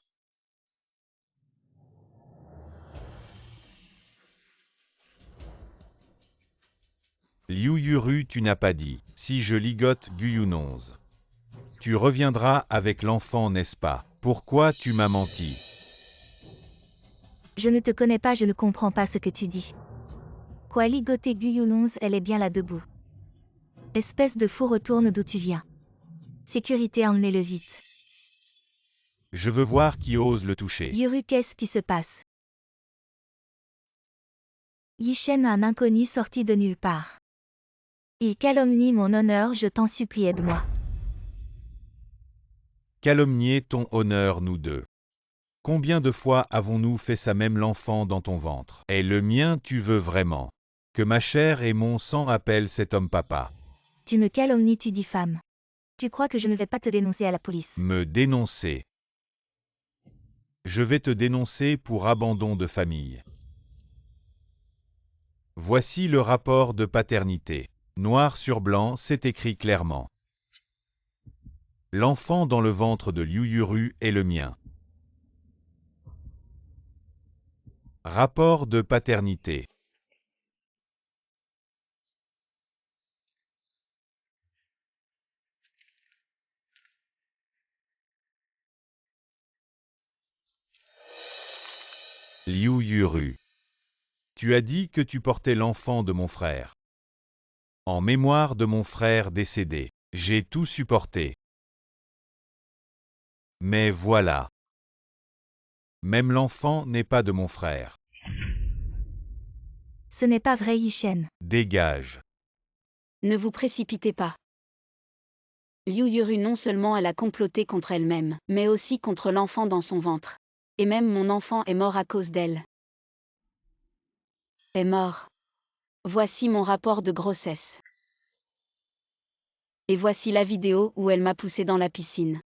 [SPEAKER 1] Liu Yuru, tu n'as pas dit. Si je ligote Gu Yunonce, tu reviendras avec l'enfant, n'est-ce pas? Pourquoi tu m'as menti?
[SPEAKER 3] Je ne te connais pas, je ne comprends pas ce que tu dis. Quoi, ligoter Gu Yunonce? Elle est bien là debout. Espèce de fou, retourne d'où tu viens. Sécurité, emmenez-le vite.
[SPEAKER 1] Je veux voir qui ose le toucher.
[SPEAKER 3] Yuru, qu'est-ce qui se passe? Yi-Shen, un inconnu sorti de nulle part. Il calomnie mon honneur, je t'en supplie, aide-moi.
[SPEAKER 1] Calomnier ton honneur, nous deux. Combien de fois avons-nous fait ça, même l'enfant dans ton ventre? Et le mien, tu veux vraiment que ma chair et mon sang appellent cet homme papa?
[SPEAKER 3] Tu me calomnies, tu diffames. Tu crois que je ne vais pas te dénoncer à la police?
[SPEAKER 1] Me dénoncer. Je vais te dénoncer pour abandon de famille. Voici le rapport de paternité. Noir sur blanc, c'est écrit clairement. L'enfant dans le ventre de Liu Yuru est le mien. Rapport de paternité. Liu Yuru. Tu as dit que tu portais l'enfant de mon frère. En mémoire de mon frère décédé, j'ai tout supporté. Mais voilà. Même l'enfant n'est pas de mon frère.
[SPEAKER 3] Ce n'est pas vrai, Yishen.
[SPEAKER 1] Dégage.
[SPEAKER 2] Ne vous précipitez pas. Liu Yuru non seulement elle a comploté contre elle-même, mais aussi contre l'enfant dans son ventre. Et même mon enfant est mort à cause d'elle. Est mort. Voici mon rapport de grossesse. Et voici la vidéo où elle m'a poussé dans la piscine.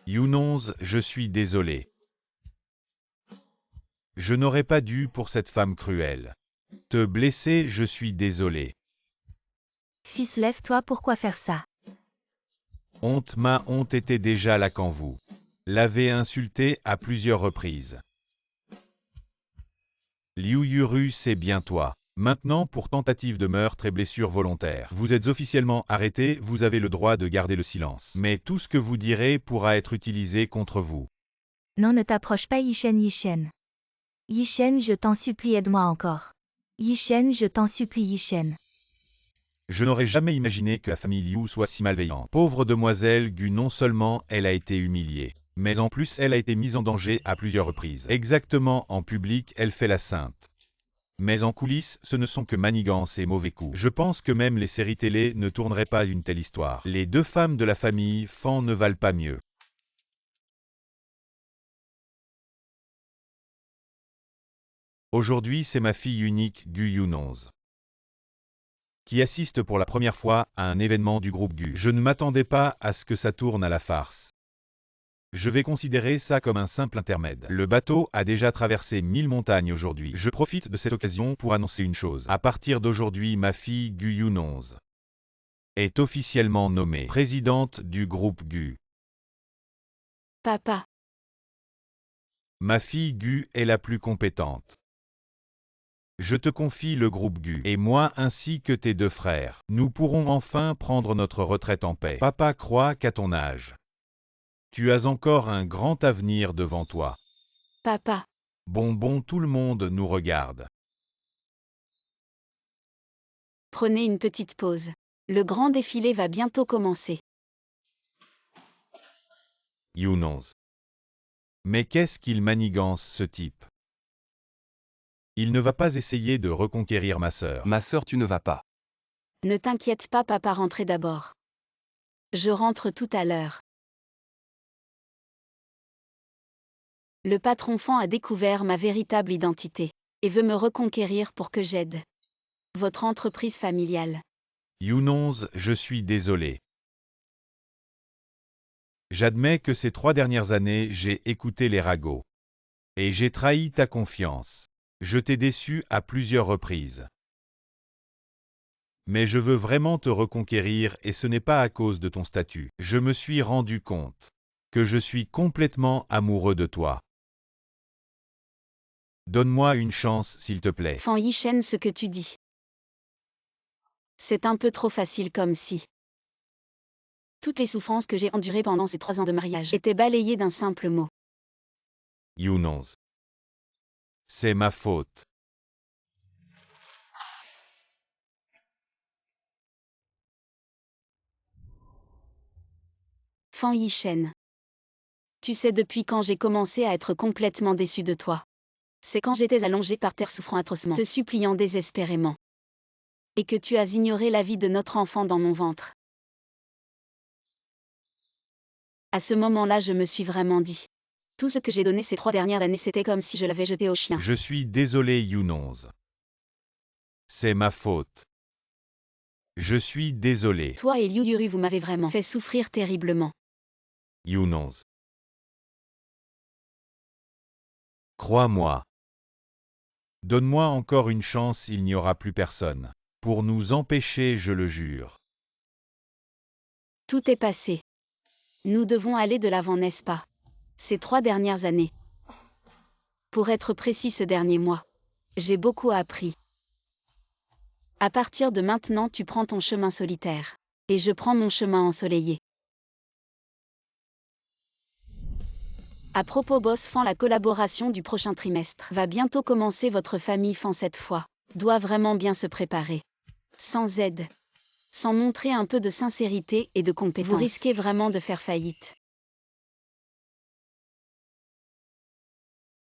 [SPEAKER 1] Younonze, je suis désolé. Je n'aurais pas dû pour cette femme cruelle. Te blesser, je suis désolé.
[SPEAKER 3] Fils, lève-toi, pourquoi faire ça?
[SPEAKER 1] Ma honte était déjà là quand vous l'avez insulté à plusieurs reprises. Liu Yuru, c'est bien toi. Maintenant, pour tentative de meurtre et blessure volontaire, vous êtes officiellement arrêté, vous avez le droit de garder le silence. Mais tout ce que vous direz pourra être utilisé contre vous.
[SPEAKER 3] Non, ne t'approche pas, Yishen, Yishen. Yishen, je t'en supplie, aide-moi encore. Yishen, je t'en supplie, Yishen.
[SPEAKER 1] Je n'aurais jamais imaginé que la famille Liu soit si malveillante. Pauvre demoiselle Gu, non seulement elle a été humiliée, mais en plus elle a été mise en danger à plusieurs reprises. Exactement, en public, elle fait la sainte. Mais en coulisses, ce ne sont que manigances et mauvais coups. Je pense que même les séries télé ne tourneraient pas une telle histoire. Les deux femmes de la famille Fan ne valent pas mieux. Aujourd'hui, c'est ma fille unique, Gu Younonze, qui assiste pour la première fois à un événement du groupe Gu. Je ne m'attendais pas à ce que ça tourne à la farce. Je vais considérer ça comme un simple intermède. Le bateau a déjà traversé 1000 montagnes aujourd'hui. Je profite de cette occasion pour annoncer une chose. À partir d'aujourd'hui, ma fille Gu Younonze est officiellement nommée présidente du groupe Gu.
[SPEAKER 2] Papa.
[SPEAKER 1] Ma fille Gu est la plus compétente. Je te confie le groupe Gu, et moi ainsi que tes deux frères. Nous pourrons enfin prendre notre retraite en paix. Papa croit qu'à ton âge, tu as encore un grand avenir devant toi.
[SPEAKER 2] Papa.
[SPEAKER 1] Bon, tout le monde nous regarde.
[SPEAKER 2] Prenez une petite pause. Le grand défilé va bientôt commencer.
[SPEAKER 1] Younonze. Mais qu'est-ce qu'il manigance ce type? Il ne va pas essayer de reconquérir ma sœur.
[SPEAKER 4] Ma sœur, tu ne vas pas.
[SPEAKER 2] Ne t'inquiète pas, papa, rentrez d'abord. Je rentre tout à l'heure. Le patron Fan a découvert ma véritable identité et veut me reconquérir pour que j'aide votre entreprise familiale.
[SPEAKER 1] Younonze, je suis désolé. J'admets que ces 3 dernières années, j'ai écouté les ragots. Et j'ai trahi ta confiance. Je t'ai déçu à plusieurs reprises. Mais je veux vraiment te reconquérir et ce n'est pas à cause de ton statut. Je me suis rendu compte que je suis complètement amoureux de toi. Donne-moi une chance, s'il te plaît.
[SPEAKER 2] Fan Yishen, ce que tu dis. C'est un peu trop facile comme si toutes les souffrances que j'ai endurées pendant ces 3 ans de mariage étaient balayées d'un simple mot.
[SPEAKER 1] Younonze. C'est ma faute.
[SPEAKER 2] Fan Yishen. Tu sais depuis quand j'ai commencé à être complètement déçue de toi. C'est quand j'étais allongée par terre souffrant atrocement, te suppliant désespérément. Et que tu as ignoré la vie de notre enfant dans mon ventre. À ce moment-là, je me suis vraiment dit, Tout ce que j'ai donné ces 3 dernières années, c'était comme si je l'avais jeté au chien.
[SPEAKER 1] Je suis désolé You11. C'est ma faute. Je suis désolé
[SPEAKER 2] Toi et Liu Yuru, vous m'avez vraiment fait souffrir terriblement.
[SPEAKER 1] You11. Crois-moi. Donne-moi encore une chance, il n'y aura plus personne. Pour nous empêcher, je le jure.
[SPEAKER 2] Tout est passé. Nous devons aller de l'avant, n'est-ce pas? Ces 3 dernières années. Pour être précis, ce dernier mois. J'ai beaucoup appris. À partir de maintenant, tu prends ton chemin solitaire. Et je prends mon chemin ensoleillé. À propos, boss Fan, la collaboration du prochain trimestre va bientôt commencer. Votre famille Fan cette fois doit vraiment bien se préparer. Sans aide, sans montrer un peu de sincérité et de compétence, vous risquez vraiment de faire faillite.